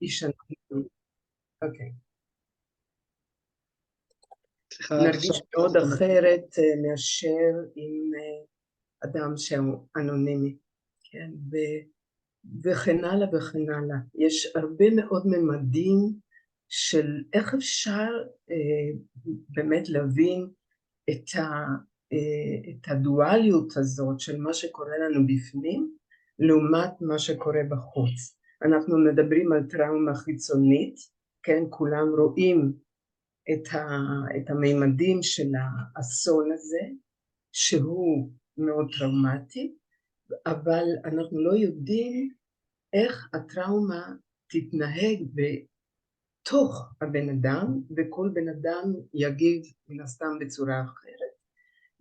ישנה. אוקיי. סליחה, נרגיש מאוד אחרת מאשר עם אדם שהוא אנונימי, כן? וכן הלאה וכן הלאה. יש הרבה מאוד ממדים של איך אפשר באמת להבין את הדואליות הזאת של מה שקורה לנו בפנים לעומת מה שקורה בחוץ. אנחנו מדברים על טראומה חיצונית, כן? כולם רואים את הממדים של האסון הזה שהוא מאוד טראומטי, אבל אנחנו לא יודעים איך הטראומה תתנהג בתוך הבן אדם, וכל בן אדם יגיב מן הסתם בצורה אחרת.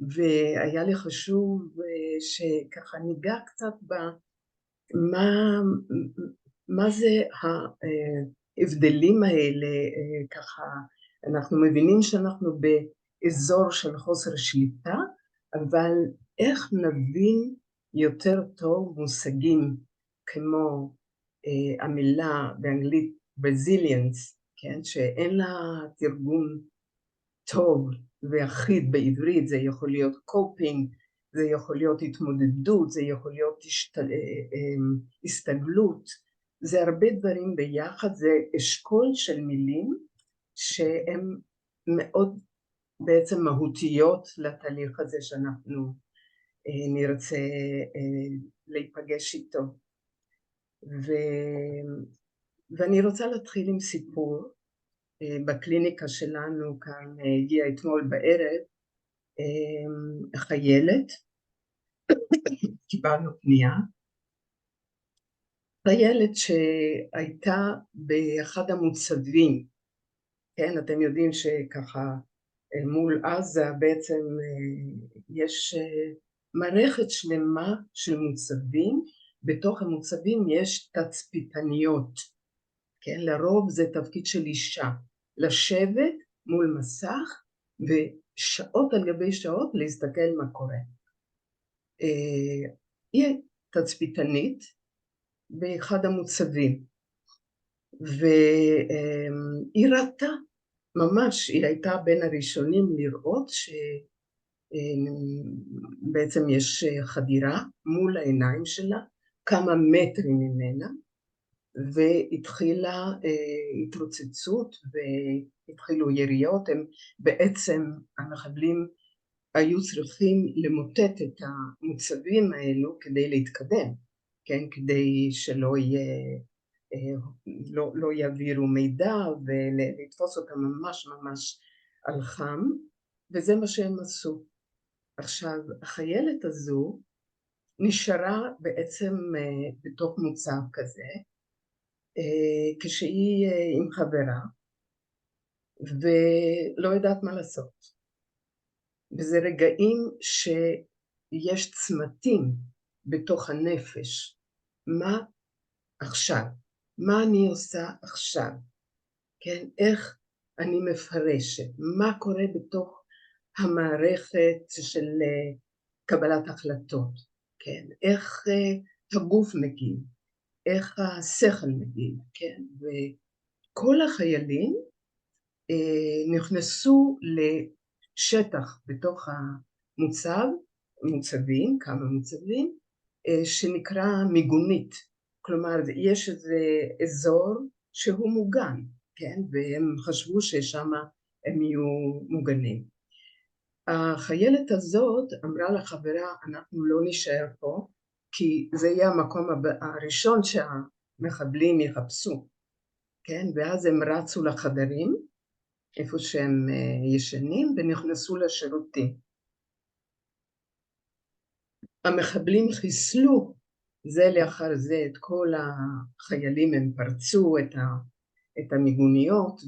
והיה לי חשוב שככה ניגע קצת מה זה ההבדלים האלה. ככה אנחנו מבינים שאנחנו באזור של חוסר שליטה, אבל איך נבין יותר טוב מושגים כמו המילה באנגלית resilience, כן, שאין לה תרגום טוב ואחיד בעברית. זה יכול להיות coping, זה יכול להיות התמודדות, זה יכול להיות הסתגלות, זה הרבה דברים ביחד. זה אשכול של מילים שהן מאוד בעצם מהותיות לתהליך הזה שאנחנו נרצה להיפגש איתו. ואני רוצה להתחיל עם סיפור. בקליניקה שלנו כאן הגיעה אתמול בערב חיילת, קיבלנו פנייה, חיילת שהייתה באחד המוצבים, כן, אתם יודעים שככה מול עזה בעצם יש מערכת שלמה של מוצבים, בתוך המוצבים יש תצפיתניות, כן, לרוב זה תפקיד של אישה, לשבת מול מסך ושעות על גבי שעות להסתכל מה קורה. היא תצפיתנית באחד המוצבים, והיא ראתה ממש, היא הייתה בין הראשונים לראות שבעצם יש חדירה מול העיניים שלה, כמה מטרים ממנה, והתחילה התרוצצות והתחילו יריות. הם בעצם, המחבלים היו צריכים למוטט את המוצבים האלו כדי להתקדם, כן, כדי שלא יהיה, לא יעבירו מידע ולתפוס אותם ממש ממש על חם, וזה מה שהם עשו. עכשיו, החיילת הזו נשארה בעצם בתוך מוצב כזה, כשהיא עם חברה ולא יודעת מה לעשות. וזה רגעים שיש צמתים בתוך הנפש. מה עכשיו? מה אני עושה עכשיו? כן, איך אני מפרשת? מה קורה בתוך המערכת של קבלת החלטות? כן, איך הגוף מגיב? איך השכל מגיב? כן, וכל החיילים נכנסו לשטח בתוך המוצב, מוצבים, כמה מוצבים, שנקרא מיגונית. כלומר, יש איזה אזור שהוא מוגן, כן? והם חשבו ששם הם יהיו מוגנים. החיילת הזאת אמרה לחברה, אנחנו לא נשאר פה, כי זה יהיה המקום הראשון שהמחבלים יחפשו, כן? ואז הם רצו לחדרים, איפה שהם ישנים, ונכנסו לשירותים. המחבלים חיסלו זה לאחר זה את כל החיילים, הם פרצו את המיגוניות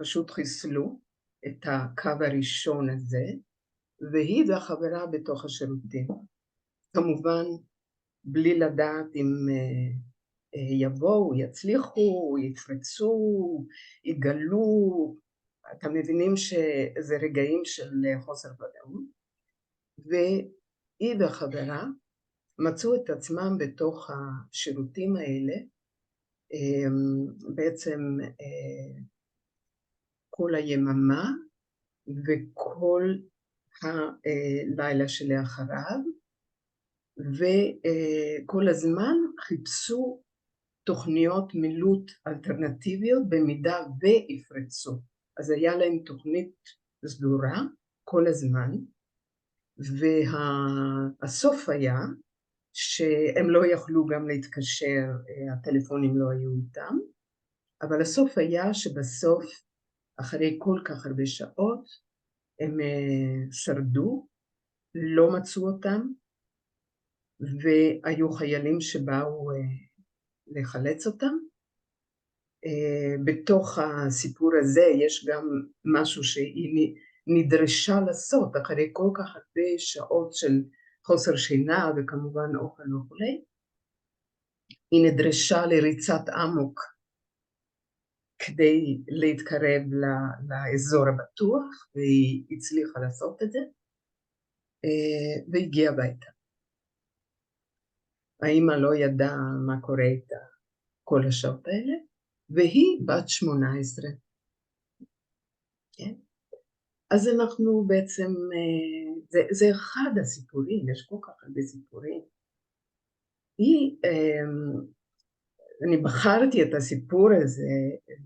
ופשוט חיסלו את הקו הראשון הזה, והיא והחברה בתוך השירותים. כמובן, בלי לדעת אם יבואו, יצליחו, יפרצו, יגלו. אתם מבינים שזה רגעים של חוסר ודאות. והיא והחברה מצאו את עצמם בתוך השירותים האלה, בעצם כל היממה וכל הלילה שלאחריו, וכל הזמן חיפשו תוכניות מילוט אלטרנטיביות במידה ויפרצו. אז היה להם תוכנית סדורה כל הזמן, והסוף היה שהם לא יכלו גם להתקשר, הטלפונים לא היו איתם, אבל הסוף היה שבסוף, אחרי כל כך הרבה שעות, הם שרדו, לא מצאו אותם, והיו חיילים שבאו לחלץ אותם. בתוך הסיפור הזה יש גם משהו שהיא נדרשה לעשות, אחרי כל כך הרבה שעות של חוסר שינה וכמובן אוכל וכולי, היא נדרשה לריצת אמוק כדי להתקרב לאזור הבטוח, והיא הצליחה לעשות את זה, והגיעה הביתה. האמא לא ידעה מה קורה איתה כל השעות האלה, והיא בת 18. כן? אז אנחנו בעצם, זה אחד הסיפורים, יש כל כך הרבה סיפורים. אני בחרתי את הסיפור הזה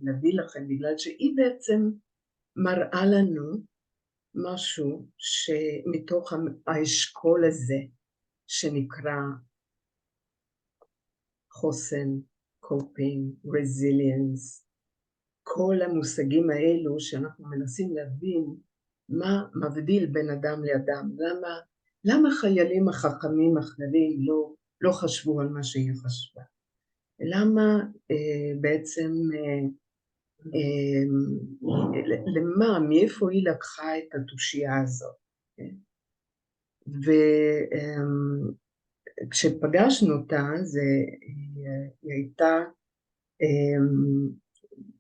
להביא לכם, בגלל שהיא בעצם מראה לנו משהו שמתוך האשכול הזה, שנקרא חוסן, coping, resilience, כל המושגים האלו שאנחנו מנסים להבין מה מבדיל בין אדם לאדם, למה חיילים החכמים אחרים לא חשבו על מה שהיא חשבה, למה בעצם, למה, מאיפה היא לקחה את התושייה הזאת. וכשפגשנו אותה, היא הייתה,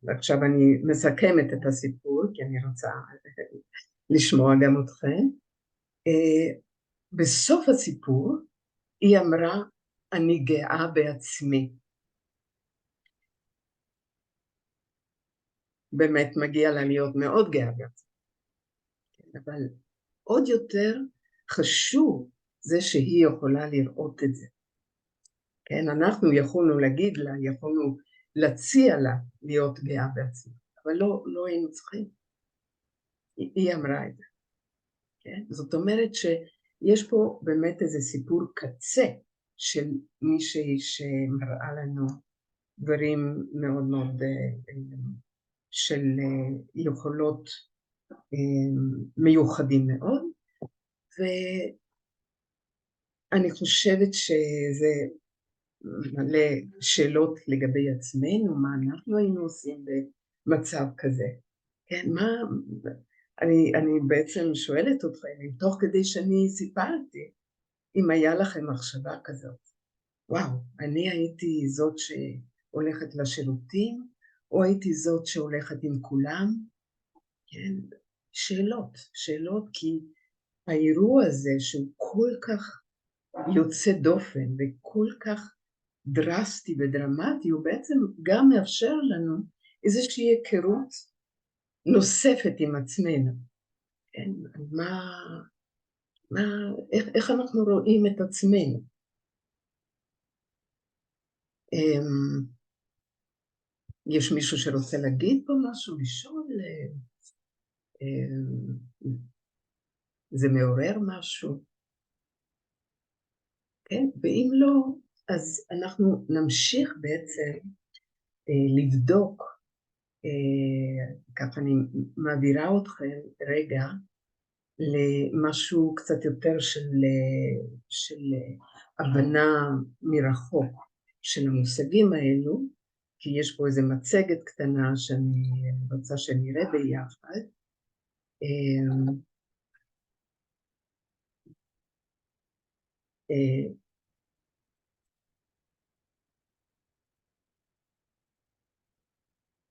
עכשיו אני מסכמת את הסיפור, כי אני רוצה לשמוע גם אתכם. בסוף הסיפור היא אמרה, אני גאה בעצמי. באמת מגיע לה להיות מאוד גאה בעצמי. אבל עוד יותר חשוב זה שהיא יכולה לראות את זה. כן, אנחנו יכולנו להגיד לה, יכולנו להציע לה להיות גאה בעצמי, אבל לא היינו צריכים. היא אמרה את זה. כן? זאת אומרת שיש פה באמת איזה סיפור קצה של מישהי שמראה לנו דברים מאוד מאוד של יכולות מיוחדים מאוד, ואני חושבת שזה מלא שאלות לגבי עצמנו, מה אנחנו היינו עושים במצב כזה. כן, אני בעצם שואלת אתכם, אם תוך כדי שאני סיפרתי, אם היה לכם מחשבה כזאת, וואו, אני הייתי זאת שהולכת לשירותים, או הייתי זאת שהולכת עם כולם? כן, שאלות, כי האירוע הזה שהוא כל כך יוצא דופן וכל כך דרסטי ודרמטי, הוא בעצם גם מאפשר לנו איזושהי היכרות נוספת עם עצמנו. כן, איך אנחנו רואים את עצמנו? יש מישהו שרוצה להגיד פה משהו, לשאול? זה מעורר משהו? כן, ואם לא, אז אנחנו נמשיך בעצם לבדוק, ככה אני מעבירה אתכם רגע למשהו קצת יותר של הבנה מרחוק של המושגים האלו, כי יש פה איזו מצגת קטנה שאני רוצה שנראה ביחד.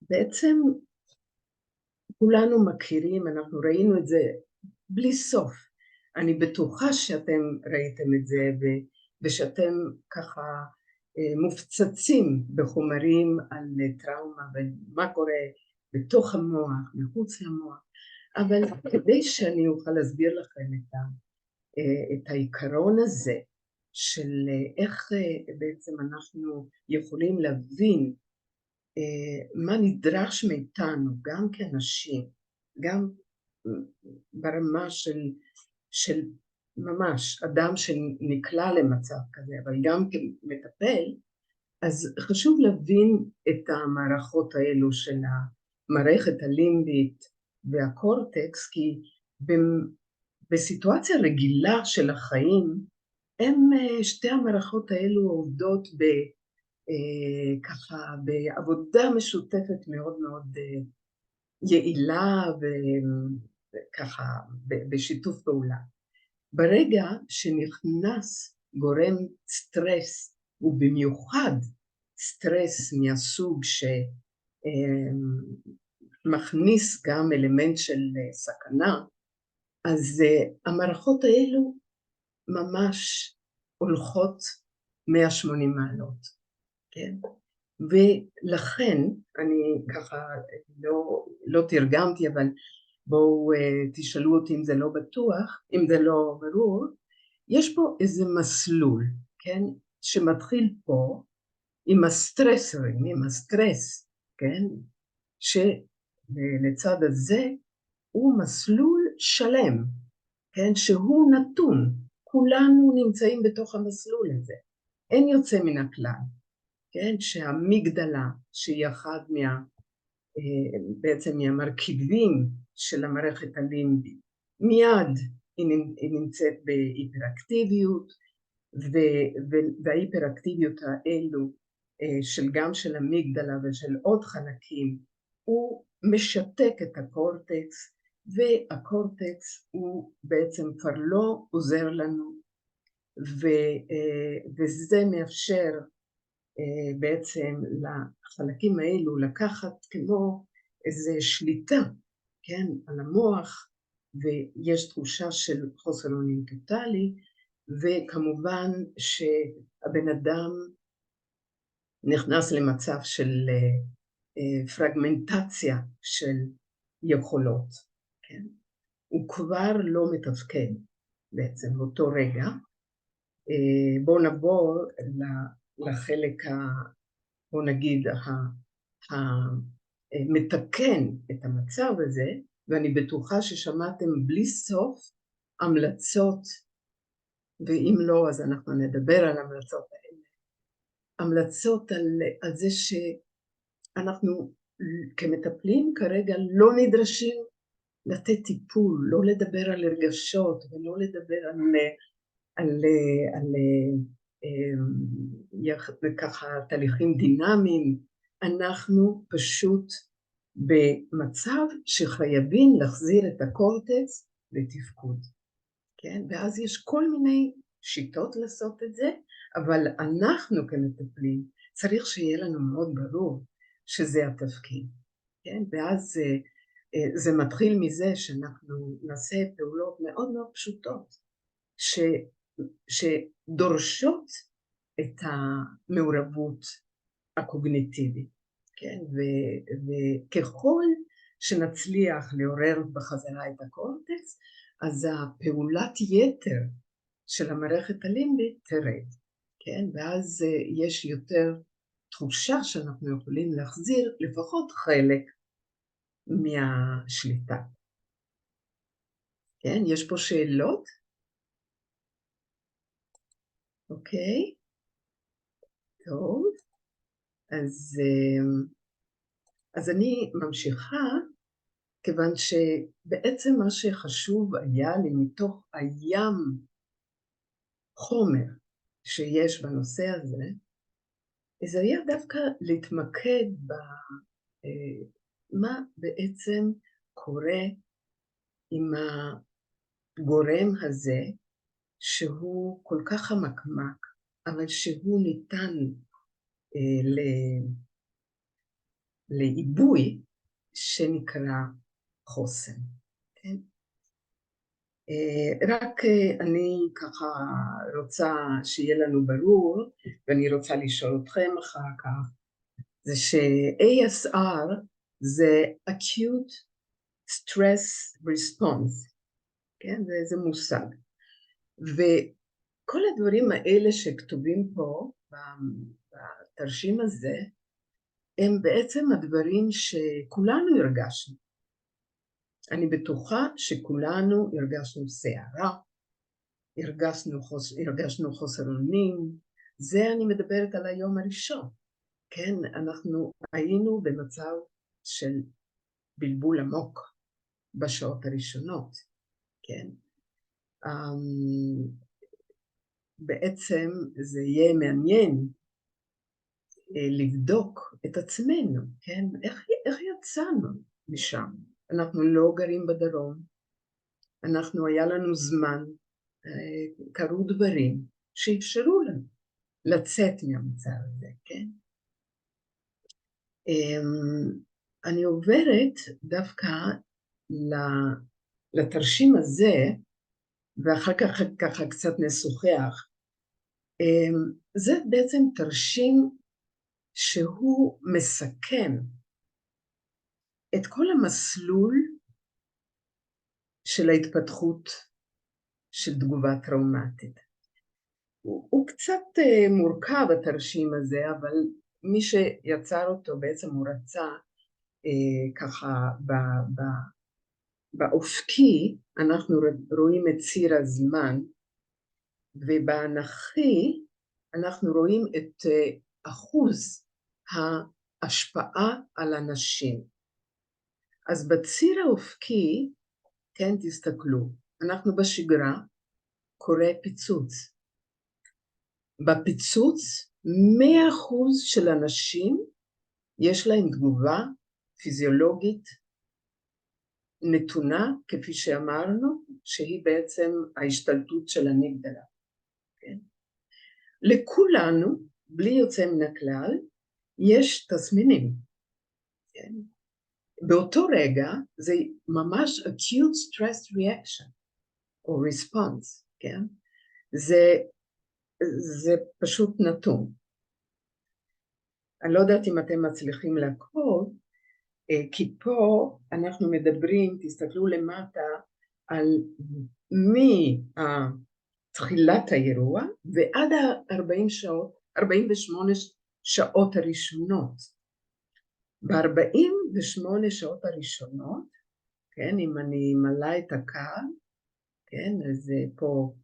בעצם כולנו מכירים, אנחנו ראינו את זה בלי סוף. אני בטוחה שאתם ראיתם את זה ושאתם ככה מופצצים בחומרים על טראומה ומה קורה בתוך המוח, מחוץ למוח, אבל כדי שאני אוכל להסביר לכם את העיקרון הזה של איך בעצם אנחנו יכולים להבין מה נדרש מאיתנו גם כאנשים, גם ברמה של ממש אדם שנקלע למצב כזה, אבל גם כמטפל, אז חשוב להבין את המערכות האלו של המערכת הלימבית והקורטקס, כי בסיטואציה רגילה של החיים, שתי המערכות האלו עובדות ככה בעבודה משותפת מאוד מאוד יעילה וככה בשיתוף פעולה. ברגע שנכנס גורם סטרס, ובמיוחד סטרס מהסוג שמכניס גם אלמנט של סכנה, אז המערכות האלו ממש הולכות 180 מעלות, כן? ולכן, אני ככה לא תרגמתי, אבל בואו תשאלו אותי אם זה לא בטוח, אם זה לא ברור, יש פה איזה מסלול, כן? שמתחיל פה עם הסטרסרים, עם הסטרס, כן? שלצד הזה הוא מסלול שלם, כן? שהוא נתון, כולנו נמצאים בתוך המסלול הזה, אין יוצא מן הכלל, כן? שהמגדלה שהיא אחד בעצם מהמרכיבים של המערכת הלימבית, מיד היא נמצאת בהיפראקטיביות, וההיפראקטיביות האלו גם של המגדלה ושל עוד חלקים, הוא משתק את הקורטקס, והקורטקס הוא בעצם כבר לא עוזר לנו, וזה מאפשר בעצם לחלקים האלו לקחת כמו איזו שליטה, כן, על המוח, ויש תחושה של חוסר אונים טוטלי, וכמובן שהבן אדם נכנס למצב של פרגמנטציה של יכולות, כן? הוא כבר לא מתפקד בעצם באותו רגע. בואו נעבור לחלק, בואו נגיד, המתקן את המצב הזה, ואני בטוחה ששמעתם בלי סוף המלצות, ואם לא אז אנחנו נדבר על המלצות האלה. המלצות על זה שאנחנו כמטפלים כרגע לא נדרשים לתת טיפול, לא לדבר על הרגשות ולא לדבר על ככה תהליכים דינמיים. אנחנו פשוט במצב שחייבים להחזיר את הקורטקס לתפקוד, כן? ואז יש כל מיני שיטות לעשות את זה, אבל אנחנו כמטפלים צריך שיהיה לנו מאוד ברור שזה התפקיד, כן? ואז זה מתחיל מזה שאנחנו נעשה פעולות מאוד מאוד פשוטות שדורשות את המעורבות הקוגניטיבית, כן? וככל שנצליח לעורר בחזרה את הקורטקס, אז הפעולת יתר של המערכת הלימבית תרד, כן? ואז יש יותר תחושה שאנחנו יכולים להחזיר לפחות חלק מהשליטה. כן? יש פה שאלות? אוקיי? טוב. אז אני ממשיכה, כיוון שבעצם מה שחשוב היה לי מתוך הים חומר שיש בנושא הזה, זה היה דווקא להתמקד במה בעצם קורה עם הגורם הזה, שהוא כל כך חמקמק, אבל שהוא ניתן לעיבוי, שנקרא חוסן. כן? רק אני ככה רוצה שיהיה לנו ברור, ואני רוצה לשאול אתכם אחר כך, זה ש-ASR זה acute stress response, כן? זה מושג. וכל הדברים האלה שכתובים פה בתרשים הזה, הם בעצם הדברים שכולנו הרגשנו. אני בטוחה שכולנו הרגשנו סערה, הרגשנו חוסר אונים, זה אני מדברת על היום הראשון, כן? אנחנו היינו במצב של בלבול עמוק בשעות הראשונות, כן? בעצם זה יהיה מעניין לבדוק את עצמנו, כן? איך יצאנו משם? אנחנו לא גרים בדרום, היה לנו זמן, קרו דברים שאפשרו לנו לצאת מהמצב הזה, כן? אני עוברת דווקא לתרשים הזה, ואחר כך ככה קצת נשוחח. זה בעצם תרשים שהוא מסכם את כל המסלול של ההתפתחות של תגובה טראומטית. הוא קצת מורכב התרשים הזה, אבל מי שיצר אותו בעצם הוא רצה ככה באופקי, אנחנו רואים את ציר הזמן, ובאנכי אנחנו רואים את אחוז ההשפעה על אנשים. אז בציר האופקי, כן, תסתכלו, אנחנו בשגרה קורה פיצוץ. בפיצוץ 100% של אנשים יש להם תגובה פיזיולוגית נתונה, כפי שאמרנו, שהיא בעצם ההשתלטות של המגדלה. כן? לכולנו, בלי יוצא מן הכלל, יש תסמינים. כן? באותו רגע זה ממש acute stress reaction או response. כן? זה פשוט נתון. אני לא יודעת אם אתם מצליחים לעקוב, כי פה אנחנו מדברים, תסתכלו למטה, על מתחילת האירוע ועד 48 שעות הראשונות. ב-48 שעות הראשונות, כן, אם אני מעלה את הקו, כן, אז פה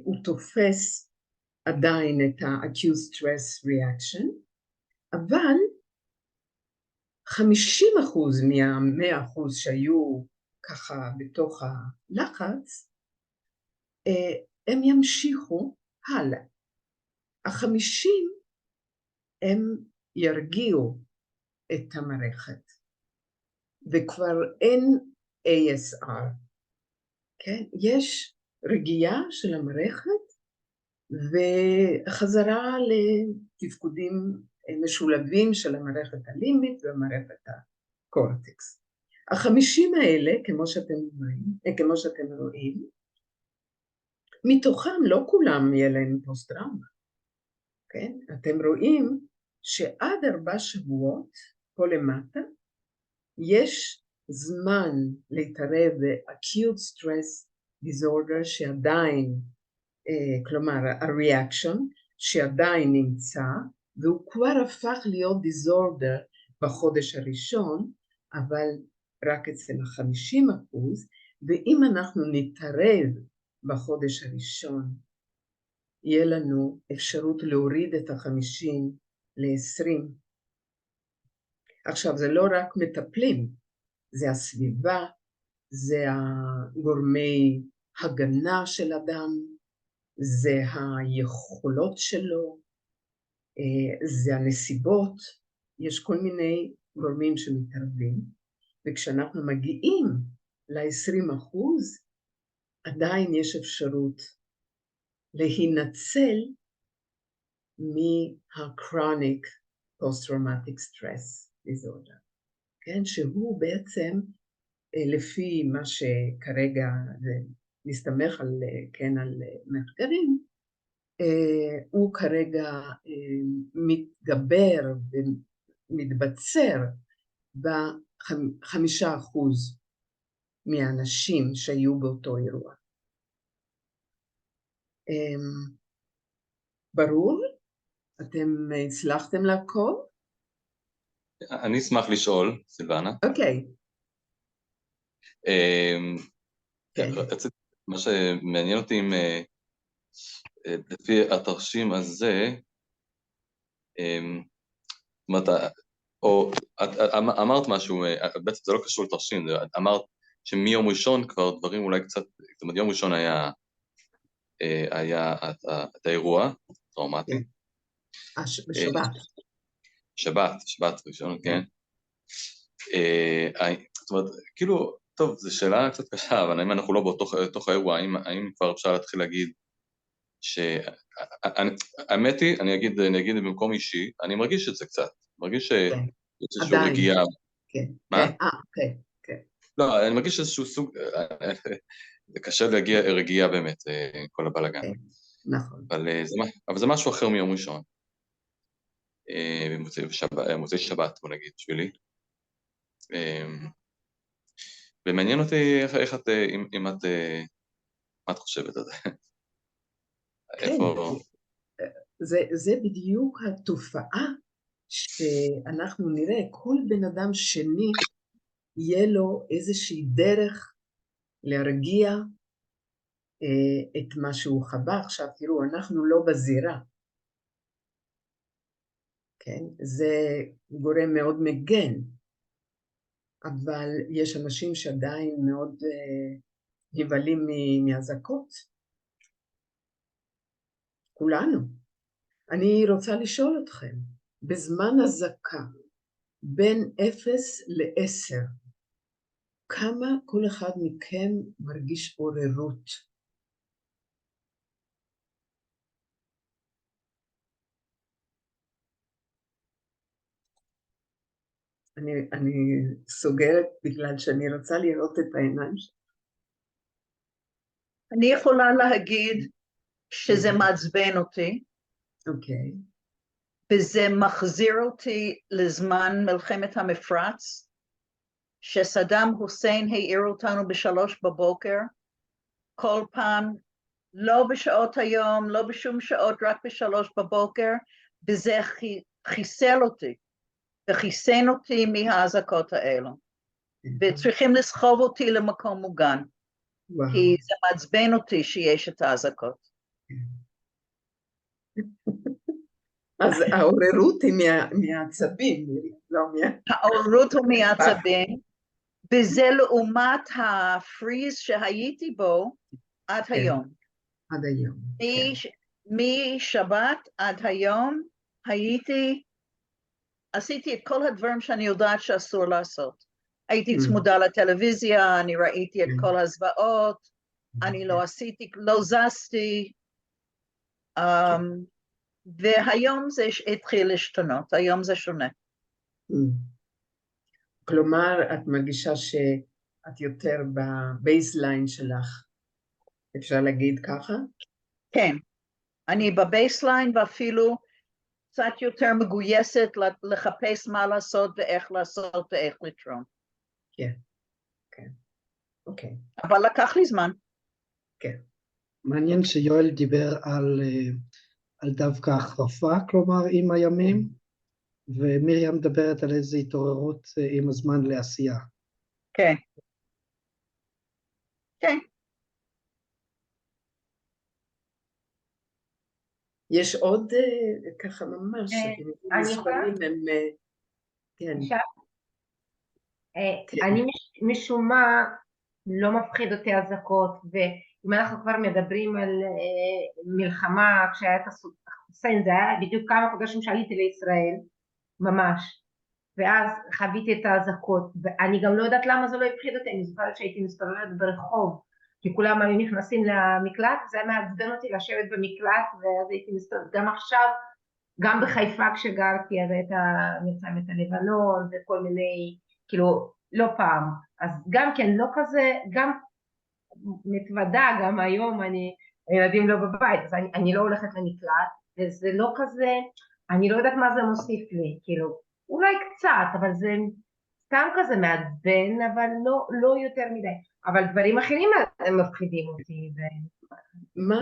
הוא תופס עדיין את ה-acute stress reaction, אבל 50% מה-100% שהיו ככה בתוך הלחץ, הם ימשיכו הלאה. 50 הם ירגיעו את המערכת, וכבר אין ASR. כן? יש רגיעה של המערכת, וחזרה לתפקודים משולבים של המערכת הלימבית ומערכת הקורטקס. 50 האלה, כמו שאתם רואים, מתוכם לא כולם יהיה להם פוסט-טראומה. כן? אתם רואים שעד 4 שבועות, פה למטה, יש זמן להתערב ב-acute stress disorder שעדיין, כלומר ה-reaction שעדיין נמצא, והוא כבר הפך להיות disorder בחודש הראשון, אבל רק אצל 50%, ואם אנחנו נתערב בחודש הראשון, יהיה לנו אפשרות להוריד את 50 ל-20. עכשיו, זה לא רק מטפלים, זה הסביבה, זה הגורמי הגנה של אדם, זה היכולות שלו, זה הנסיבות, יש כל מיני גורמים שמתערבים, וכשאנחנו מגיעים ל-20%, עדיין יש אפשרות להינצל מה-chronic post-traumatic stress disorder, כן? שהוא בעצם, לפי מה שכרגע נסתמך על, כן, על מחקרים, הוא כרגע מתגבר ומתבצר ב5% מהאנשים שהיו באותו אירוע. ברור? אתם הצלחתם לעקוב? אני אשמח לשאול, סילבנה. אוקיי. מה שמעניין אותי אם לפי התרשים הזה, זאת אומרת, או אמרת משהו, בעצם זה לא קשור לתרשים, אמרת שמיום ראשון כבר דברים אולי קצת, זאת אומרת יום ראשון היה את האירוע, טראומטי. בשבת. שבת ראשון, כן. זאת אומרת, כאילו, טוב, זו שאלה קצת קשה, אבל אם אנחנו לא בתוך האירוע, האם כבר אפשר להתחיל להגיד האמת היא, אני אגיד במקום אישי, אני מרגיש את זה קצת, מרגיש שיש איזשהו רגיעה. כן, מה? כן. לא, אני מרגיש איזשהו סוג, זה קשה להגיע רגיעה באמת, כל הבלגן. נכון. אבל זה משהו אחר מיום ראשון. מוצאי שבת, בוא נגיד, בשבילי. ומעניין אותי איך את, אם את, מה את חושבת על זה? כן, זה בדיוק התופעה שאנחנו נראה, כל בן אדם שני יהיה לו איזושהי דרך להרגיע את מה שהוא חווה. עכשיו תראו, אנחנו לא בזירה, כן? זה גורם מאוד מגן, אבל יש אנשים שעדיין מאוד נבהלים מהזעקות. כולנו. אני רוצה לשאול אתכם, בזמן הזעקה, בין 0 ל-10, כמה כל אחד מכם מרגיש עוררות? אני סוגרת בגלל שאני רוצה לראות את העיניים שלי. אני יכולה להגיד שזה מעצבן אותי. אוקיי. וזה מחזיר אותי לזמן מלחמת המפרץ, שסדאם חוסיין העיר אותנו ב3 בבוקר, כל פעם, לא בשעות היום, לא בשום שעות, רק ב3 בבוקר, וזה חיסל אותי, וחיסן אותי מהאזעקות האלו. וצריכים לסחוב אותי למקום מוגן, כי זה מעצבן אותי שיש את האזעקות. אז העוררות היא מהעצבים, לא העוררות הוא מהעצבים, וזה לעומת הפריז שהייתי בו עד היום. עד היום. משבת עד היום עשיתי את כל הדברים שאני יודעת שאסור לעשות. הייתי צמודה לטלוויזיה, אני ראיתי את כל הזוועות, אני לא זזתי, והיום זה התחיל להשתנות, היום זה שונה. כלומר, את מרגישה שאת יותר בבייסליין שלך, אפשר להגיד ככה? כן, אני בבייסליין ואפילו קצת יותר מגויסת לחפש מה לעשות ואיך לעשות ואיך לתרום. כן, כן, אוקיי. אבל לקח לי זמן. כן. מעניין שיואל דיבר על דווקא החרפה, כלומר עם הימים, ומרים מדברת על איזו התעוררות עם הזמן לעשייה. כן. כן. יש עוד ככה ממש, אני יכולה? כן. אני משום מה לא מפחיד אותי אזעקות, ואם אנחנו כבר מדברים על מלחמה, כשהיה את החוסיין, זה היה בדיוק כמה חודשים שעליתי לישראל, ממש, ואז חוויתי את האזעקות, ואני גם לא יודעת למה זה לא הפחיד אותי, אני זוכרת שהייתי מסתובבת ברחוב, כי כולם היו נכנסים למקלט, זה היה מעצבן אותי לשבת במקלט, ואז הייתי מסתובבת, גם עכשיו, גם בחיפה כשגרתי, אז הייתה מלחמת הלבנון, וכל מיני, כאילו, לא פעם, אז גם כן, לא כזה, גם מתוודה, גם היום הילדים לא בבית, אז אני לא הולכת למקלט, וזה לא כזה, אני לא יודעת מה זה מוסיף לי, כאילו, אולי קצת, אבל זה סתם כזה מעצבן, אבל לא יותר מדי, אבל דברים אחרים הם מפחידים אותי. מה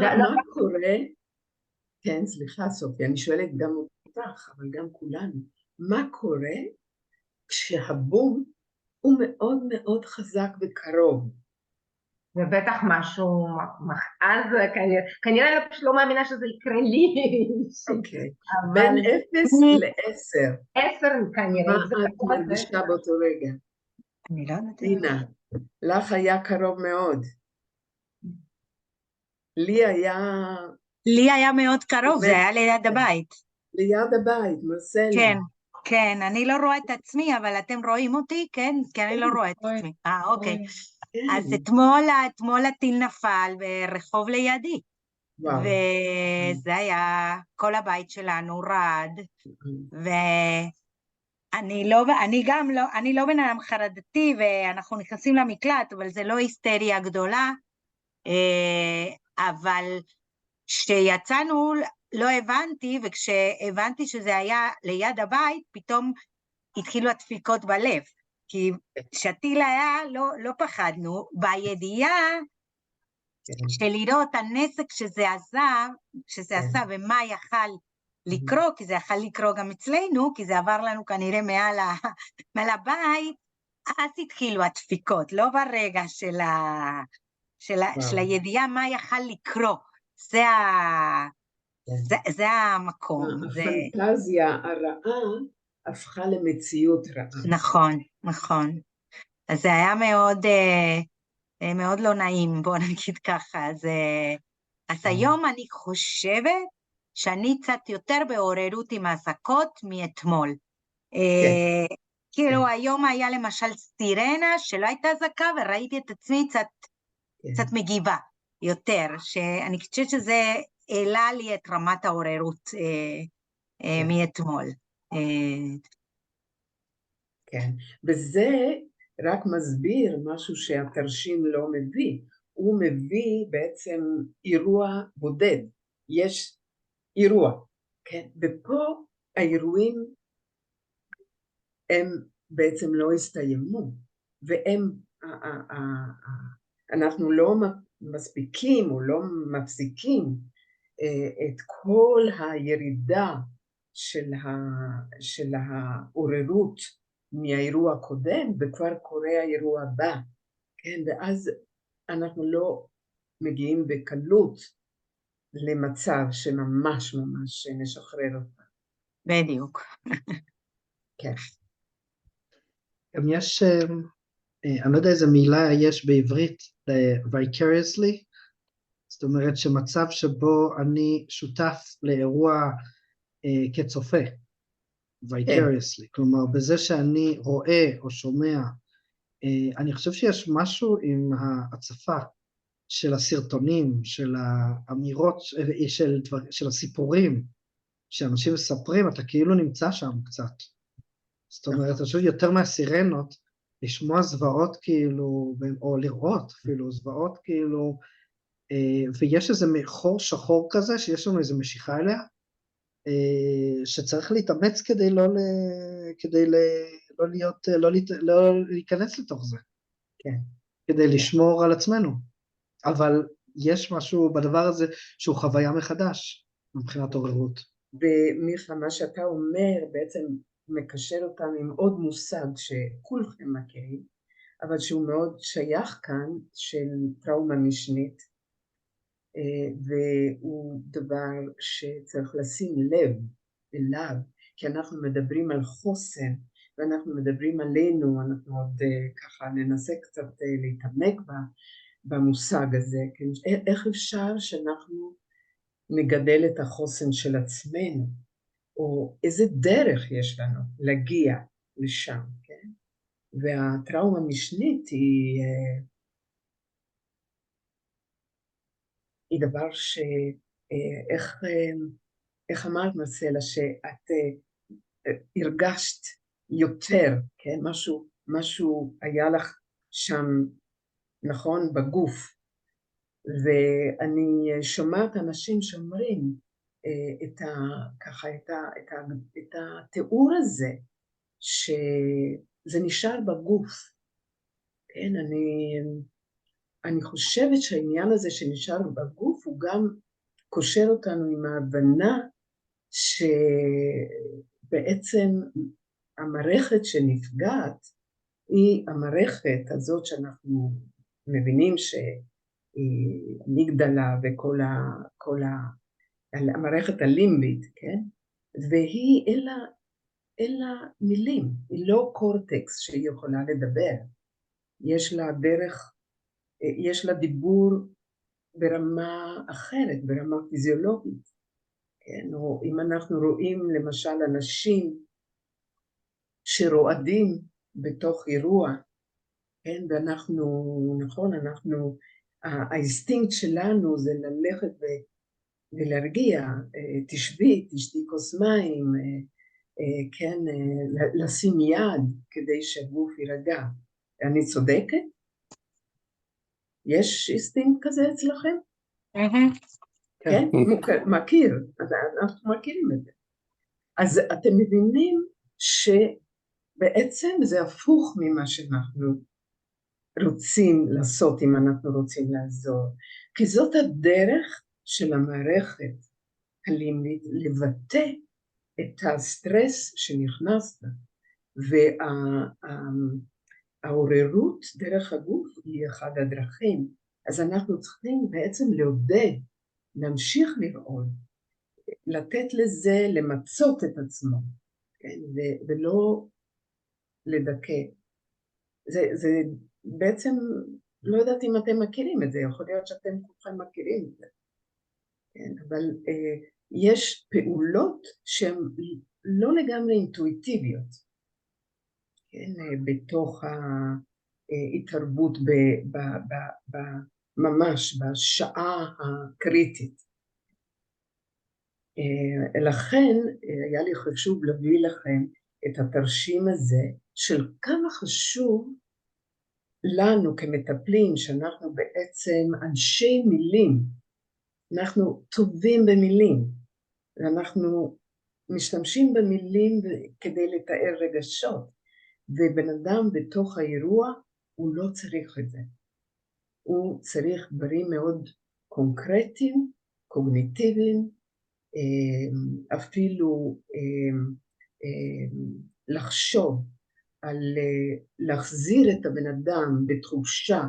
קורה? כן, סליחה סופי, אני שואלת גם אותך, אבל גם כולנו, מה קורה כשהבום הוא מאוד מאוד חזק וקרוב? זה בטח משהו, אז כנראה אני פשוט לא מאמינה שזה יקרה לי. אוקיי, בין 0 ל-10. 10 כנראה. מה את מרגישה באותו רגע? אני לא יודעת. דינה, לך היה קרוב מאוד. לי היה מאוד קרוב, זה היה ליד הבית. ליד הבית, מרסלה. כן, כן, אני לא רואה את עצמי, אבל אתם רואים אותי? כן, כי אני לא רואה את עצמי. אוקיי. אז אתמול הטיל נפל ברחוב לידי. וזה היה, כל הבית שלנו רעד, אני לא בן אדם חרדתי, ואנחנו נכנסים למקלט, אבל זה לא היסטריה גדולה, אבל כשיצאנו לא הבנתי, וכשהבנתי שזה היה ליד הבית, פתאום התחילו הדפיקות בלב, כי כשהטיל היה, לא פחדנו, בידיעה של לראות הנזק שזה עשה ומה יכל לקרוא, כי זה יכל לקרוא גם אצלנו, כי זה עבר לנו כנראה מעל הבית, אז התחילו הדפיקות, לא ברגע של הידיעה מה יכל לקרוא, זה המקום. הפנטזיה הרעה הפכה למציאות רעה. נכון. אז זה היה מאוד לא נעים, בוא נגיד ככה. אז היום אני חושבת שאני קצת יותר בעוררות עם אזעקות מאתמול. כאילו היום היה למשל סירנה שלא הייתה אזעקה, וראיתי את עצמי קצת מגיבה יותר, שאני חושבת שזה העלה לי את רמת העוררות מאתמול. כן, וזה רק מסביר משהו שהתרשים לא מביא. הוא מביא בעצם אירוע בודד. יש אירוע, כן? ופה האירועים הם בעצם לא הסתיימו, אנחנו לא מספיקים או לא מפסיקים את כל הירידה של העוררות מהאירוע הקודם, וכבר קורה האירוע הבא, כן? ואז אנחנו לא מגיעים בקלות למצב שממש נשחרר אותה. בדיוק. כן. גם יש, אני לא יודע איזה מילה יש בעברית, vicariously, זאת אומרת שמצב שבו אני שותף לאירוע כצופה, vicariously, כלומר בזה שאני רואה או שומע, אני חושב שיש משהו עם ההצפה של הסרטונים, של האמירות, של הסיפורים, שאנשים מספרים, אתה כאילו נמצא שם קצת. זאת אומרת, אני חושב יותר מהסירנות, לשמוע זוועות כאילו, או לראות אפילו זוועות כאילו, ויש איזה חור שחור כזה, שיש לנו איזה משיכה אליה, שצריך להתאמץ כדי לא להיכנס לתוך זה, כן. כדי לשמור על עצמנו, אבל יש משהו בדבר הזה שהוא חוויה מחדש, מבחינת עוררות. ומיכה, מה שאתה אומר בעצם מקשר אותם עם עוד מושג שכולכם מכירים, אבל שהוא מאוד שייך כאן, של טראומה משנית, והוא דבר שצריך לשים לב אליו, כי אנחנו מדברים על חוסן, ואנחנו מדברים עלינו, אנחנו עוד ככה ננסה קצת להתעמק במושג הזה, איך אפשר שאנחנו נגדל את החוסן של עצמנו, או איזה דרך יש לנו להגיע לשם, כן? והטראומה משנית היא דבר איך אמרת מרסלה, שאת הרגשת יותר, כן? משהו היה לך שם, נכון, בגוף, ואני שומעת אנשים שאומרים ככה את התיאור הזה, שזה נשאר בגוף. כן, אני חושבת שהעניין הזה שנשאר בגוף הוא גם קושר אותנו עם ההבנה שבעצם המערכת שנפגעת היא המערכת הזאת שאנחנו מבינים שהיא מגדלה וכל המערכת הלימבית, כן? והיא אלא מילים, היא לא קורטקס שהיא יכולה לדבר. יש לה דיבור ברמה אחרת, ברמה פיזיולוגית. כן? או אם אנחנו רואים למשל אנשים שרועדים בתוך אירוע, כן? ואנחנו, נכון, האינסטינקט שלנו זה ללכת ולהרגיע, תשתי כוס מים, כן, לשים יד כדי שהגוף יירגע. אני צודקת? יש אינסטינקט כזה אצלכם? כן, מכיר, אנחנו מכירים את זה. אז אתם מבינים שבעצם זה הפוך ממה שאנחנו רוצים לעשות אם אנחנו רוצים לעזור, כי זאת הדרך של המערכת הלימבית לבטא את הסטרס שנכנס לה, והעוררות דרך הגוף היא אחד הדרכים. אז אנחנו צריכים בעצם לעודד, להמשיך לראות, לתת לזה למצות את עצמו, כן? ולא לדכא. זה בעצם, לא יודעת אם אתם מכירים את זה, יכול להיות שאתם כולכם מכירים את זה, כן? אבל יש פעולות שהן לא לגמרי אינטואיטיביות, כן? בתוך ההתערבות ממש בשעה הקריטית. לכן היה לי חשוב להביא לכם את התרשים הזה של כמה חשוב לנו כמטפלים, שאנחנו בעצם אנשי מילים, אנחנו טובים במילים, ואנחנו משתמשים במילים כדי לתאר רגשות, ובן אדם בתוך האירוע הוא לא צריך את זה. הוא צריך דברים מאוד קונקרטיים, קוגניטיביים, אפילו לחשוב על להחזיר את הבן אדם בתחושה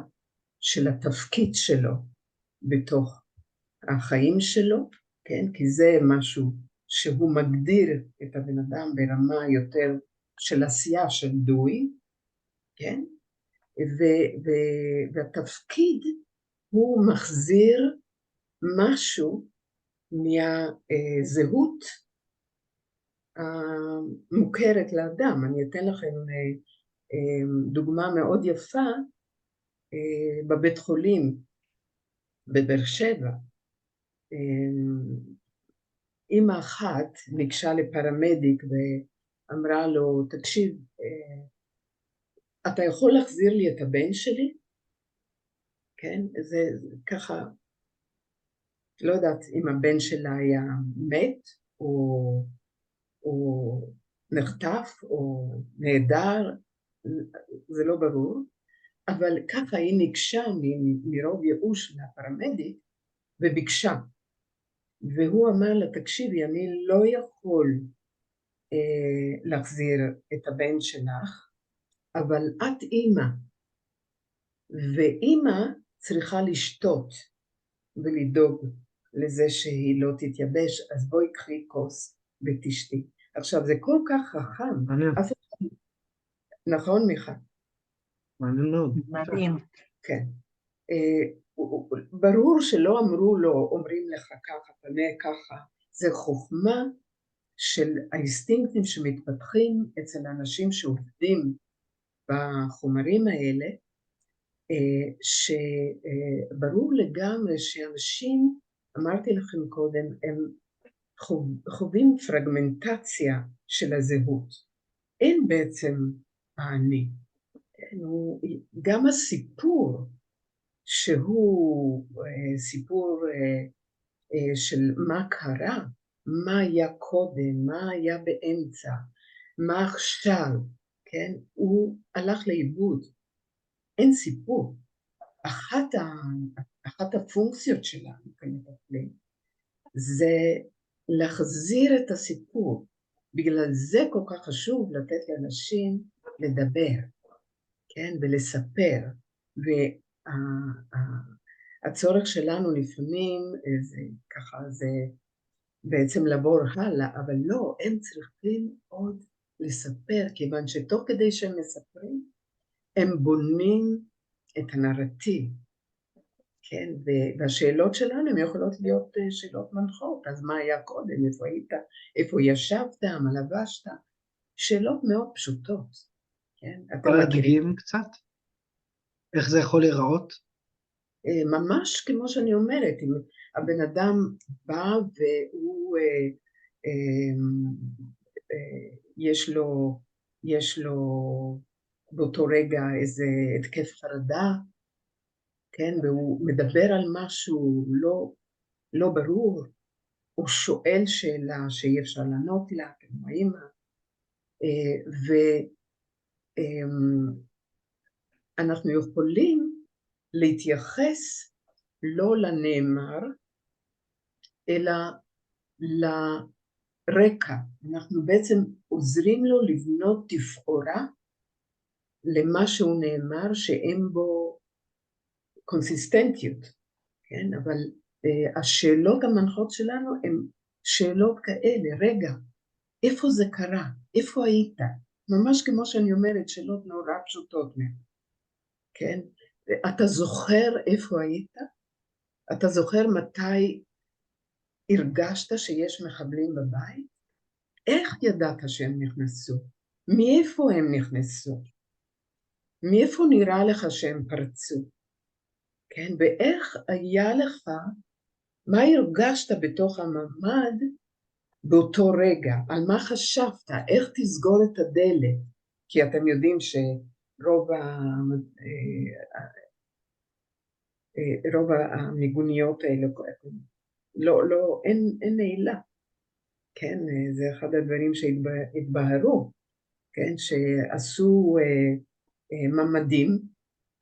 של התפקיד שלו בתוך החיים שלו, כן? כי זה משהו שהוא מגדיר את הבן אדם ברמה יותר של עשייה, של doing, כן? והתפקיד הוא מחזיר משהו מהזהות המוכרת לאדם. אני אתן לכם דוגמה מאוד יפה בבית חולים בבאר שבע. אמא אחת ניגשה לפרמדיק ואמרה לו, תקשיב, אתה יכול להחזיר לי את הבן שלי? כן, זה ככה, לא יודעת אם הבן שלה היה מת או נחטף או נהדר, זה לא ברור, אבל ככה היא ניגשה מרוב ייאוש לפרמדיק וביקשה, והוא אמר לה, תקשיבי, אני לא יכול להחזיר את הבן שלך, אבל את אימא, ואימא צריכה לשתות ולדאוג לזה שהיא לא תתייבש, אז בואי קחי כוס ותשתי. עכשיו זה כל כך חכם. מעניין. נכון מיכל? מעניין מאוד. מדהים. כן. ברור שלא אמרו לו, אומרים לך ככה, תנה ככה, זה חוכמה של האינסטינקטים שמתפתחים אצל אנשים שעובדים בחומרים האלה, שברור לגמרי שאנשים, אמרתי לכם קודם, הם חווים פרגמנטציה של הזהות. אין בעצם אני. גם הסיפור שהוא סיפור של מה קרה, מה היה קודם, מה היה באמצע, מה עכשיו, כן? הוא הלך לאיבוד. אין סיפור. אחת הפונקציות שלנו כמטפלים זה להחזיר את הסיפור. בגלל זה כל כך חשוב לתת לאנשים לדבר, כן? ולספר. והצורך שלנו לפעמים זה ככה, זה בעצם לעבור הלאה, אבל לא, הם צריכים עוד לספר, כיוון שתוך כדי שהם מספרים, הם בונים את הנרטיב, כן? והשאלות שלנו הן יכולות להיות שאלות מנחות, אז מה היה קודם, איפה היית, איפה ישבת, מה לבשת, שאלות מאוד פשוטות, כן? אתם להדגים קצת? איך זה יכול להיראות? ממש כמו שאני אומרת, אם הבן אדם בא והוא, יש לו באותו רגע איזה התקף חרדה, כן, והוא מדבר על משהו לא ברור, הוא שואל שאלה שאי אפשר לענות לה, כמו האמא, ואנחנו יכולים להתייחס לא לנאמר, אלא לרקע. אנחנו בעצם עוזרים לו לבנות תפאורה למה שהוא נאמר, שאין בו קונסיסטנטיות, כן? אבל השאלות המנחות שלנו הן שאלות כאלה, רגע, איפה זה קרה? איפה היית? ממש כמו שאני אומרת, שאלות נורא פשוטות מהן, כן? אתה זוכר איפה היית? אתה זוכר מתי הרגשת שיש מחבלים בבית? איך ידעת שהם נכנסו? מאיפה הם נכנסו? מאיפה נראה לך שהם פרצו? כן, ואיך היה לך, מה הרגשת בתוך הממ"ד באותו רגע? על מה חשבת? איך תסגור את הדלת? כי אתם יודעים שרוב המיגוניות האלה, אין נעילה, כן? זה אחד הדברים שהתבהרו, כן? שעשו ממ"דים,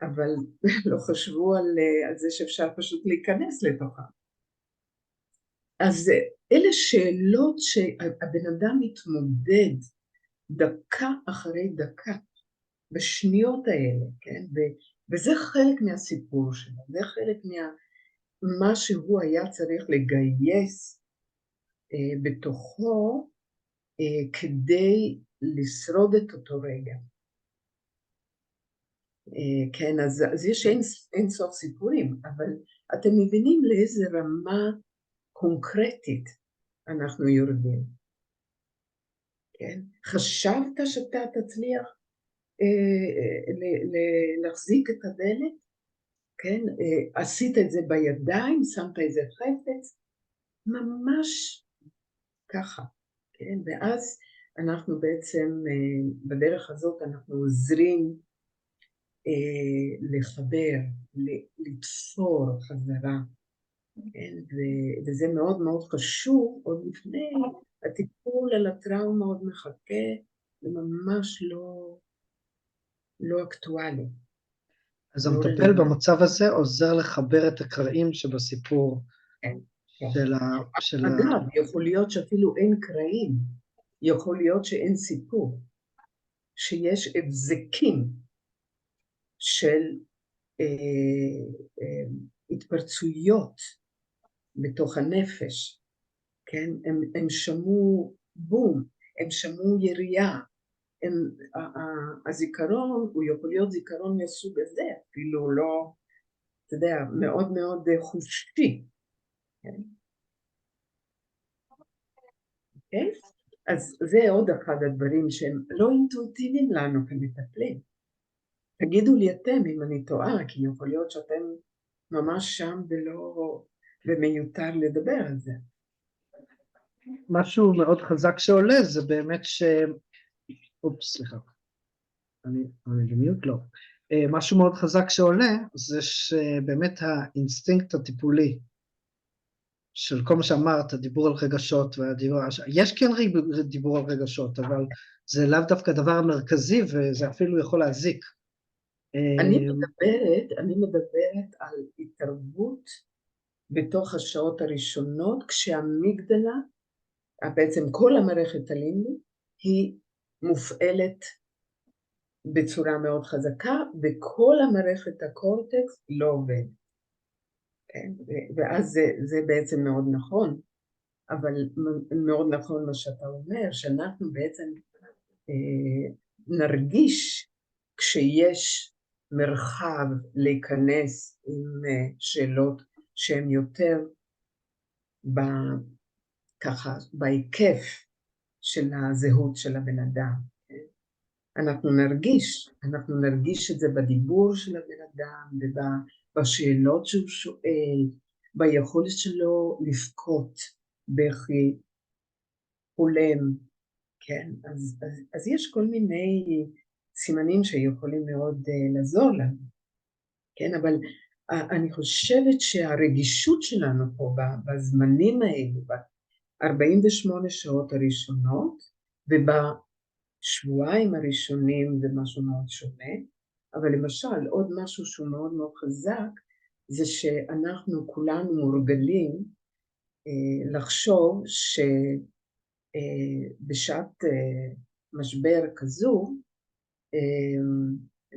אבל לא חשבו על זה שאפשר פשוט להיכנס לתוכה. אז אלה שאלות שהבן אדם מתמודד דקה אחרי דקה, בשניות האלה, כן? וזה חלק מהסיפור שלו, זה חלק מה שהוא היה צריך לגייס בתוכו כדי לשרוד את אותו רגע. כן, אז יש אין סוף סיפורים, אבל אתם מבינים לאיזה רמה קונקרטית אנחנו יורדים. כן? חשבת שאתה תצליח להחזיק את הדלת? כן? עשית את זה בידיים, שמת איזה חפץ? ממש ככה. כן? ואז אנחנו בעצם, בדרך הזאת אנחנו עוזרים לחבר, לתפור חזרה, כן? וזה מאוד מאוד חשוב, עוד לפני הטיפול על הטראומה עוד מחכה, זה ממש לא אקטואלי. אז המטפל במצב הזה עוזר לחבר את הקרעים שבסיפור. כן. אגב, יכול להיות שאפילו אין קרעים, יכול להיות שאין סיפור, שיש הבזקים של התפרצויות בתוך הנפש, כן? הם שמעו בום, הם שמעו ירייה, הזיכרון הוא יכול להיות זיכרון מהסוג הזה, אפילו לא, אתה יודע, מאוד מאוד חופשי, כן? אוקיי? אז זה עוד אחד הדברים שהם לא אינטואיטיביים לנו כמטפלים. תגידו לי אתם אם אני טועה, כי יכול להיות שאתם ממש שם ומיותר לדבר על זה. משהו מאוד חזק שעולה זה באמת אופס, סליחה. אני במיוט? לא. משהו מאוד חזק שעולה, זה שבאמת האינסטינקט הטיפולי, של כל מה שאמרת, דיבור על רגשות, יש כן דיבור על רגשות, אבל זה לאו דווקא דבר מרכזי, וזה אפילו יכול להזיק. אני מדברת על התערבות בתוך השעות הראשונות, כשהאמיגדלה, בעצם כל המערכת הלימבית, היא מופעלת בצורה מאוד חזקה, וכל המערכת הקורטקס לא עובד. כן? ואז זה בעצם מאוד נכון, אבל מאוד נכון מה שאתה אומר, שאנחנו בעצם נרגיש כשיש מרחב להיכנס עם שאלות שהן יותר ככה בהיקף של הזהות של הבן אדם. אנחנו נרגיש את זה בדיבור של הבן אדם, ובשאלות שהוא שואל, ביכולת שלו לבכות בכי הולם, כן? אז יש כל מיני סימנים שיכולים מאוד לעזור לנו, כן? אבל אני חושבת שהרגישות שלנו פה בזמנים האלו, ב-48 שעות הראשונות, ובשבועיים הראשונים זה משהו מאוד שונה, אבל למשל עוד משהו שהוא מאוד מאוד חזק, זה שאנחנו כולנו מורגלים לחשוב שבשעת משבר כזו,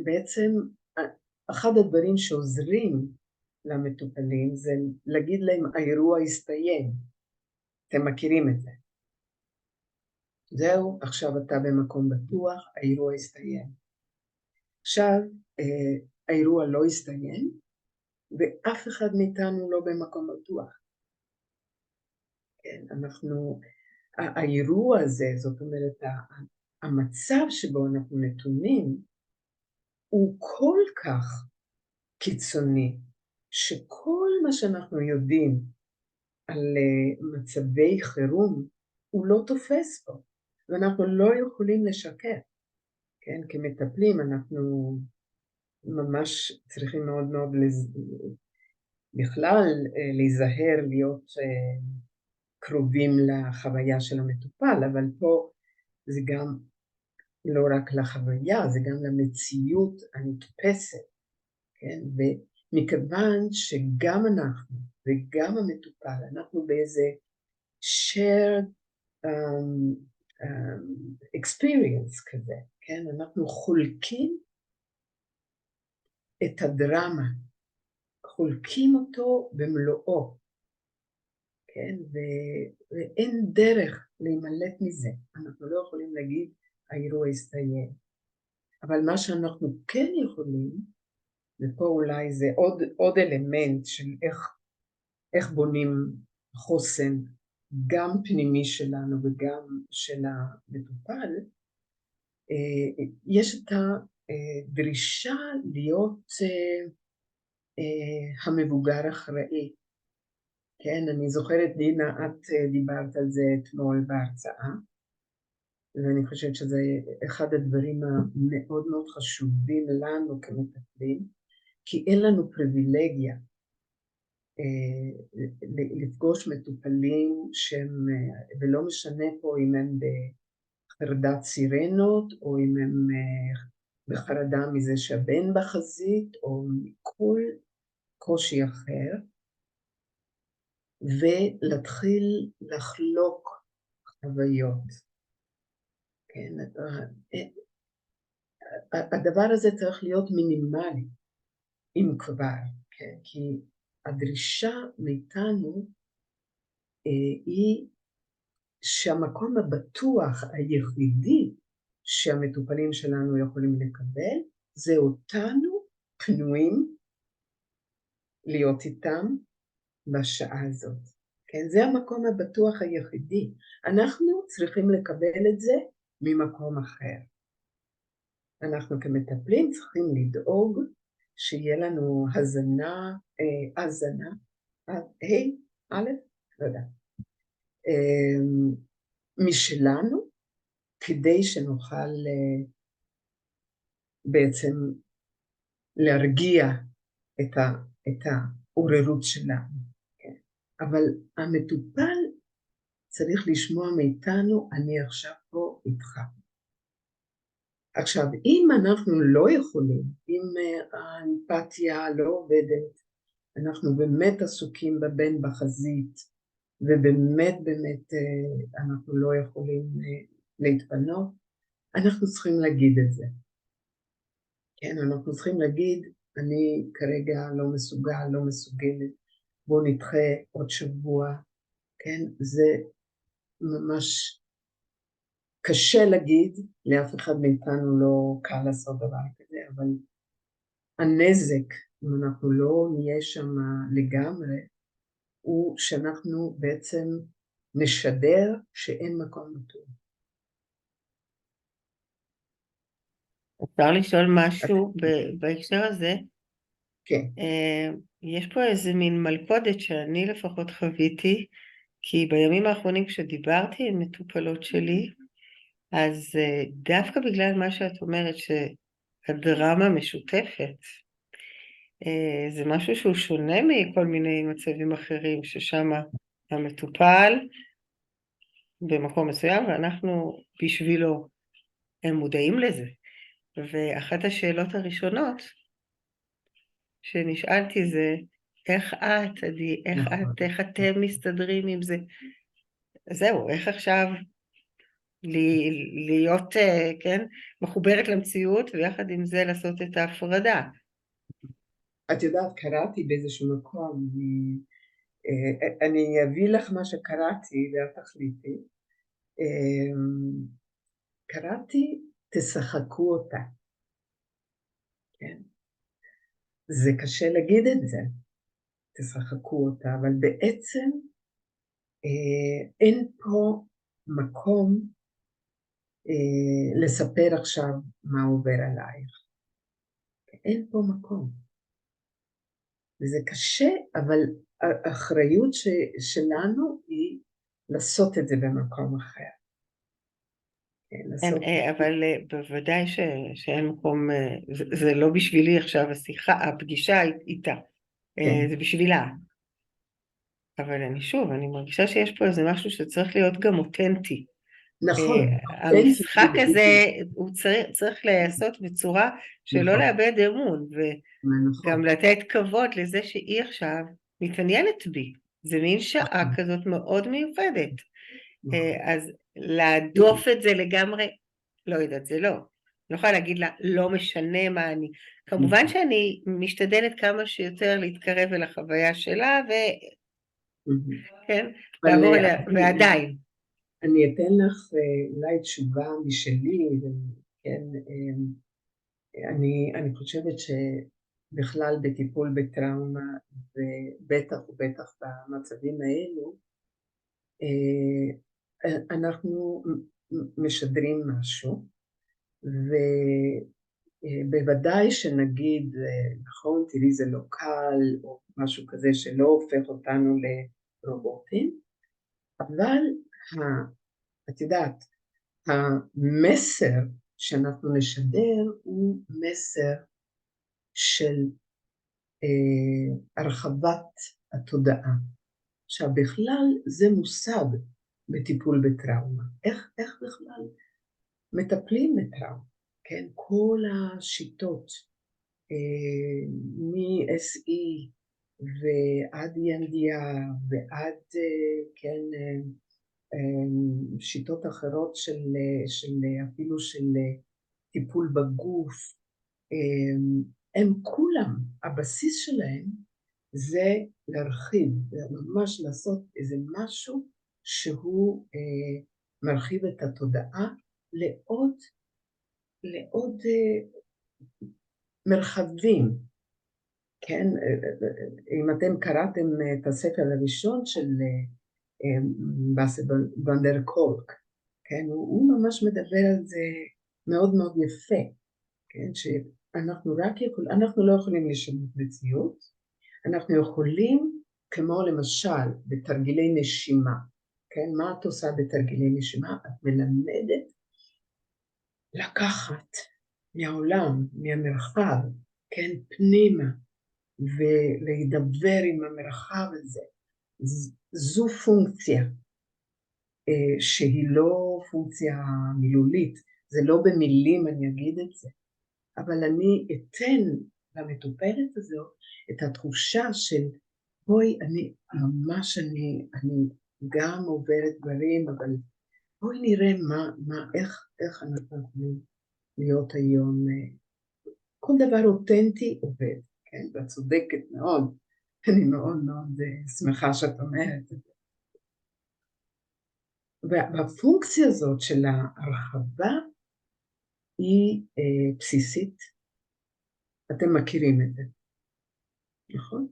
בעצם אחד הדברים שעוזרים למטופלים זה להגיד להם האירוע הסתיים. אתם מכירים את זה. זהו, עכשיו אתה במקום בטוח, האירוע הסתיים. עכשיו האירוע לא הסתיים, ואף אחד מאיתנו לא במקום בטוח. כן, האירוע הזה, זאת אומרת, המצב שבו אנחנו נתונים, הוא כל כך קיצוני, שכל מה שאנחנו יודעים על מצבי חירום, הוא לא תופס פה, ואנחנו לא יכולים לשקר. כן, כמטפלים אנחנו ממש צריכים מאוד מאוד בכלל להיזהר להיות קרובים לחוויה של המטופל, אבל פה זה גם לא רק לחוויה, זה גם למציאות הנתפסת, כן? ומכיוון שגם אנחנו וגם המטופל, אנחנו באיזה shared experience כזה, כן? אנחנו חולקים את הדרמה, חולקים אותו במלואו, כן? ואין דרך להימלט מזה, אנחנו לא יכולים להגיד האירוע הסתיים, אבל מה שאנחנו כן יכולים, ופה אולי זה עוד אלמנט של איך בונים חוסן, גם פנימי שלנו וגם של המטופל, יש את הדרישה להיות המבוגר אחראי. כן, אני זוכרת, דינה, את דיברת על זה אתמול בהרצאה, ואני חושבת שזה אחד הדברים המאוד מאוד חשובים לנו כמטפלים, כי אין לנו פריבילגיה לפגוש מטופלים שהם, ולא משנה פה אם הם בחרדת סירנות, או אם הם בחרדה מזה שהבן בחזית, או מכל קושי אחר, ולהתחיל לחלוק חוויות. כן, הדבר הזה צריך להיות מינימלי, אם כבר, כן, כי הדרישה מאיתנו היא שהמקום הבטוח היחידי שהמטופלים שלנו יכולים לקבל, זה אותנו פנויים להיות איתם בשעה הזאת. כן, זה המקום הבטוח היחידי. אנחנו צריכים לקבל את זה ממקום אחר. אנחנו כמטפלים צריכים לדאוג שיהיה לנו הזנה, לא יודע, משלנו, כדי שנוכל בעצם להרגיע את העוררות שלנו. כן? אבל המטופל צריך לשמוע מאיתנו, אני עכשיו פה איתך. עכשיו, אם אנחנו לא יכולים, אם האמפתיה לא עובדת, אנחנו באמת עסוקים בבין בחזית, ובאמת אנחנו לא יכולים להתפנות, אנחנו צריכים להגיד את זה. כן, אנחנו צריכים להגיד, אני כרגע לא מסוגל, לא מסוגלת, בואו נדחה עוד שבוע, כן, זה ממש קשה להגיד, לאף אחד מאיתנו לא קל לעשות דבר כזה, אבל הנזק, אם אנחנו לא נהיה שם לגמרי, הוא שאנחנו בעצם נשדר שאין מקום בטוח. אפשר לשאול משהו בהקשר הזה? כן. יש פה איזה מין מלכודת שאני לפחות חוויתי, כי בימים האחרונים כשדיברתי עם מטופלות שלי, אז דווקא בגלל מה שאת אומרת שהדרמה משותפת, זה משהו שהוא שונה מכל מיני מצבים אחרים, ששם המטופל במקום מסוים ואנחנו בשבילו, הם מודעים לזה. ואחת השאלות הראשונות שנשאלתי זה, איך את, עדי, איך אתם מסתדרים עם זה? זהו, איך עכשיו להיות, כן, מחוברת למציאות, ויחד עם זה לעשות את ההפרדה. את יודעת, קראתי באיזשהו מקום, אני אביא לך מה שקראתי, ואת תחליטי. קראתי, תשחקו אותה. כן? זה קשה להגיד את זה, תשחקו אותה, אבל בעצם אין פה מקום לספר עכשיו מה עובר עלייך. אין פה מקום. וזה קשה, אבל האחריות שלנו היא לעשות את זה במקום אחר. אבל בוודאי שאין מקום, זה לא בשבילי עכשיו השיחה, הפגישה איתה, זה בשבילה. אבל אני מרגישה שיש פה איזה משהו שצריך להיות גם אותנטי. נכון. המשחק הזה הוא צריך להיעשות בצורה שלא לאבד אמון, וגם לתת כבוד לזה שהיא עכשיו מתעניינת בי. זה מין שעה כזאת מאוד מיוחדת. אז להדוף את זה לגמרי, לא יודעת, זה לא. אני יכולה להגיד לה, לא משנה מה אני. כמובן שאני משתדלת כמה שיותר להתקרב אל החוויה שלה, כן, לעבור אליה, ועדיין. אני אתן לך אולי תשובה משלי, כן, אני חושבת שבכלל בטיפול בטראומה, ובטח ובטח במצבים האלו, אנחנו משדרים משהו, ובוודאי שנגיד, נכון, תראי זה לא קל, או משהו כזה שלא הופך אותנו לרובוטים, אבל את יודעת, המסר שאנחנו נשדר הוא מסר של הרחבת התודעה. עכשיו בכלל זה מושג בטיפול בטראומה. איך בכלל מטפלים בטראומה? כן, כל השיטות מ-SE ועד EMDR ועד כן שיטות אחרות של אפילו של טיפול בגוף, הם כולם, הבסיס שלהם זה להרחיב, ממש לעשות איזה משהו שהוא מרחיב את התודעה לעוד מרחבים. כן, אם אתם קראתם את הספר הראשון של באסל ואן דר קולק, כן, הוא ממש מדבר על זה מאוד מאוד יפה, כן, שאנחנו לא יכולים לשנות מציאות, אנחנו יכולים, כמו למשל בתרגילי נשימה, כן, מה את עושה בתרגילי נשימה? את מלמדת לקחת מהעולם, מהמרחב, כן, פנימה, ולהידבר עם המרחב הזה. זו פונקציה שהיא לא פונקציה מילולית, זה לא במילים אני אגיד את זה, אבל אני אתן למטופלת הזו את התחושה של בואי, אני ממש, אני גם עוברת דברים, אבל בואי נראה איך אנחנו יכולים להיות היום, כל דבר אותנטי עובד, כן? ואת צודקת מאוד, אני מאוד מאוד שמחה שאת אומרת את זה. והפונקציה הזאת של ההרחבה היא בסיסית, אתם מכירים את זה, נכון?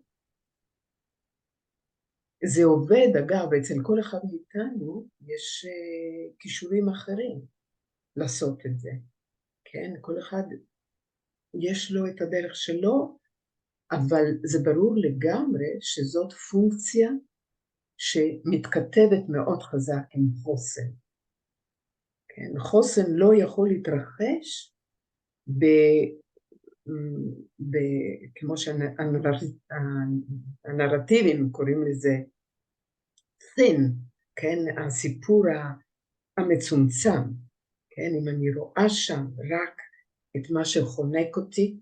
זה עובד, אגב, אצל כל אחד מאיתנו יש כישורים אחרים לעשות את זה, כן? כל אחד יש לו את הדרך שלו, אבל זה ברור לגמרי שזאת פונקציה שמתכתבת מאוד חזק עם חוסן. כן? חוסן לא יכול להתרחש כמו שהנרטיבים קוראים לזה thin, כן? הסיפור המצומצם, כן? אם אני רואה שם רק את מה שחונק אותי,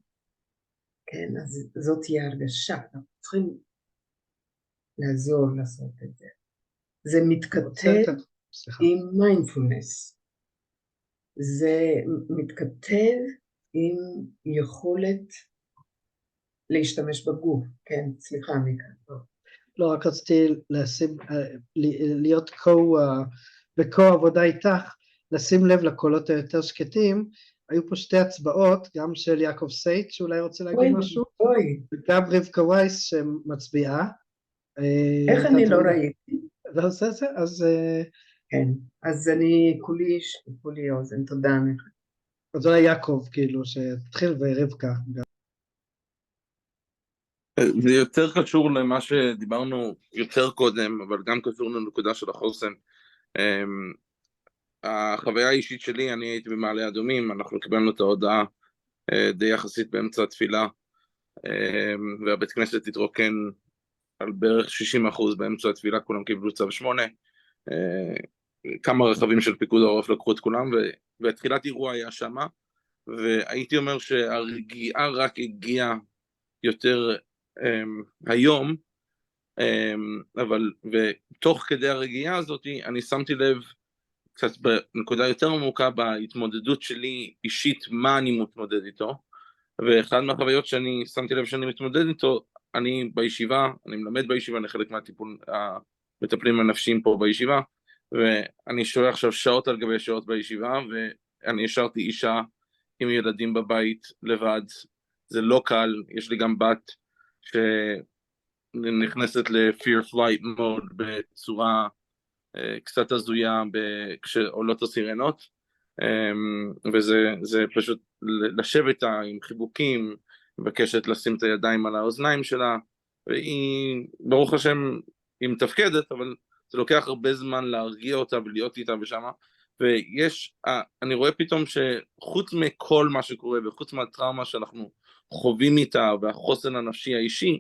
כן? אז זאת תהיה הרגשה, אנחנו צריכים לעזור לעשות את זה. זה מתכתב עם מיינדפולנס, זה מתכתב עם יכולת להשתמש בגוף, כן, סליחה מכאן. לא, רק רציתי להיות בקו עבודה איתך, לשים לב לקולות היותר שקטים, היו פה שתי הצבעות, גם של יעקב סייט, שאולי רוצה להגיד משהו, וגם רבקה וייס שמצביעה. איך אני לא ראיתי? לא עושה זה? אז... כן, אז אני כולי אוזן, תודה לך. אז אולי יעקב, כאילו, שתתחיל ורבקה. זה יותר קשור למה שדיברנו יותר קודם, אבל גם קשור לנקודה של החוסן. החוויה האישית שלי, אני הייתי במעלה אדומים, אנחנו קיבלנו את ההודעה די יחסית באמצע התפילה, והבית כנסת התרוקן על בערך 60% באמצע התפילה, כולם קיבלו צו 8, כמה רכבים של פיקוד העורף לקחו את כולם, והתחילת אירוע היה שמה, והייתי אומר שהרגיעה רק הגיעה יותר היום, אבל ותוך כדי הרגיעה הזאת אני שמתי לב קצת בנקודה יותר עמוקה בהתמודדות שלי אישית, מה אני מתמודד איתו, ואחד מהחוויות שאני שמתי לב שאני מתמודד איתו, אני בישיבה, אני מלמד בישיבה, אני חלק מהטיפול המטפלים הנפשיים פה בישיבה, ואני שוהה עכשיו שעות על גבי שעות בישיבה, ואני השארתי אישה עם ילדים בבית לבד, זה לא קל, יש לי גם בת שנכנסת ל-fear flight mode בצורה קצת הזויה כשעולות הסירנות, וזה פשוט לשבת עם חיבוקים, מבקשת לשים את הידיים על האוזניים שלה, והיא ברוך השם היא מתפקדת, אבל זה לוקח הרבה זמן להרגיע אותה ולהיות איתה ושמה, אני רואה פתאום שחוץ מכל מה שקורה וחוץ מהטראומה שאנחנו חווים איתה והחוסן הנפשי האישי,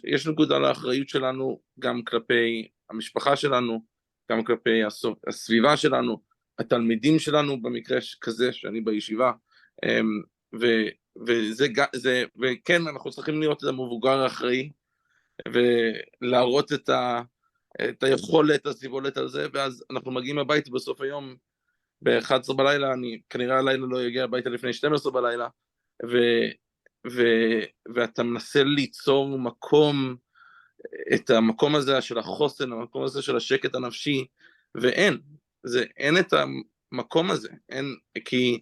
יש נקודה לאחריות שלנו גם כלפי המשפחה שלנו, גם כלפי הסביבה שלנו, התלמידים שלנו במקרה כזה שאני בישיבה, וכן אנחנו צריכים להיות המבוגר האחראי ולהראות את היכולת, הסיבולת על זה, ואז אנחנו מגיעים הביתה בסוף היום ב-11 בלילה, כנראה הלילה לא יגיע הביתה לפני 12 בלילה, ואתה מנסה ליצור מקום, את המקום הזה של החוסן, המקום הזה של השקט הנפשי, ואין את המקום הזה, כי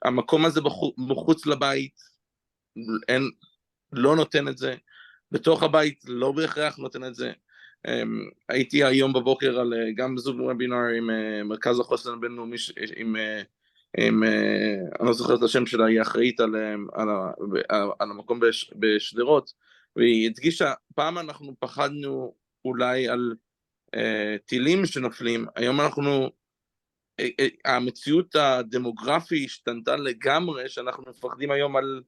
המקום הזה מחוץ לבית, לא נותן את זה, בתוך הבית לא בהכרח נותן את זה. הייתי היום בבוקר גם בזום וובינר עם מרכז החוסן הבינלאומי, אני לא זוכר את השם שלה, היא אחראית על המקום בשדרות, והיא הדגישה, פעם אנחנו פחדנו אולי על טילים שנופלים, היום המציאות הדמוגרפית השתנתה לגמרי, שאנחנו מפחדים היום על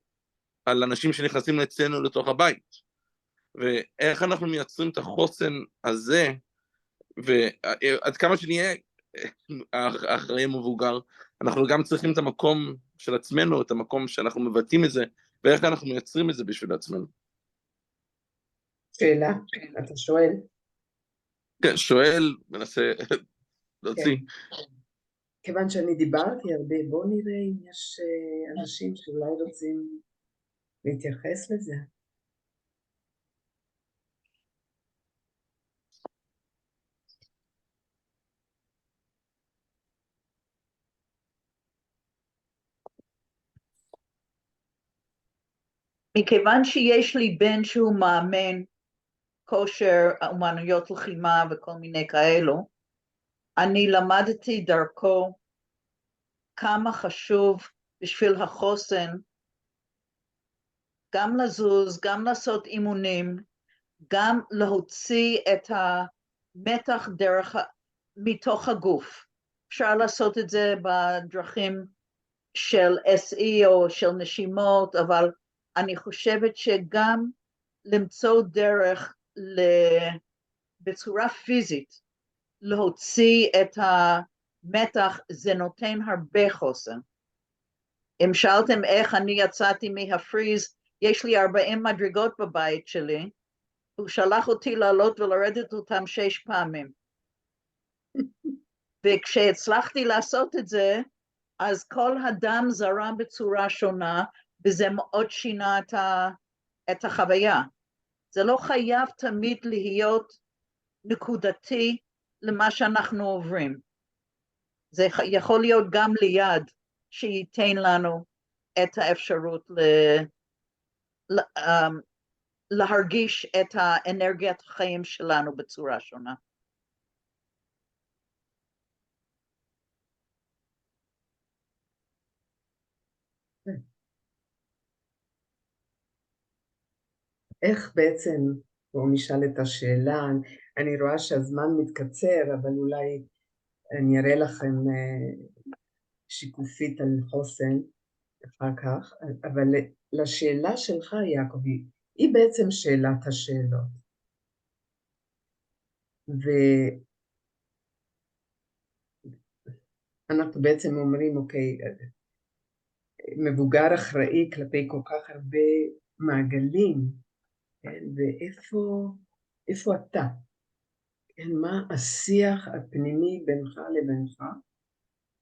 על אנשים שנכנסים אצלנו לתוך הבית, ואיך אנחנו מייצרים את החוסן הזה, ועד כמה שנהיה אחרי מבוגר, אנחנו גם צריכים את המקום של עצמנו, את המקום שאנחנו מבטאים את זה, ואיך אנחנו מייצרים את זה בשביל עצמנו. שאלה, אתה שואל? כן, שואל, מנסה להוציא. כיוון שאני דיברתי הרבה, בואו נראה אם יש אנשים שאולי רוצים להתייחס לזה. מכיוון שיש לי בן שהוא מאמן כושר, אומנויות לחימה וכל מיני כאלו, אני למדתי דרכו כמה חשוב בשביל החוסן, גם לזוז, גם לעשות אימונים, גם להוציא את המתח מתוך הגוף. אפשר לעשות את זה בדרכים של SE או של נשימות, אבל אני חושבת שגם למצוא דרך בצורה פיזית, להוציא את המתח, זה נותן הרבה חוסן. אם שאלתם איך אני יצאתי מהפריז, יש לי 40 מדרגות בבית שלי, הוא שלח אותי לעלות ולרדת אותם 6 פעמים. וכשהצלחתי לעשות את זה, אז כל הדם זרם בצורה שונה, וזה מאוד שינה את החוויה. זה לא חייב תמיד להיות נקודתי למה שאנחנו עוברים. זה יכול להיות גם ליד, שייתן לנו את האפשרות להרגיש את האנרגיית החיים שלנו בצורה שונה. איך בעצם, בואו נשאל את השאלה, אני רואה שהזמן מתקצר, אבל אולי אני אראה לכם שיקופית על חוסן אחר כך, אבל לשאלה שלך יעקבי, היא בעצם שאלת השאלות. ואנחנו בעצם אומרים, אוקיי, מבוגר אחראי כלפי כל כך הרבה מעגלים, כן? ואיפה אתה? כן? מה השיח הפנימי בינך לבינך,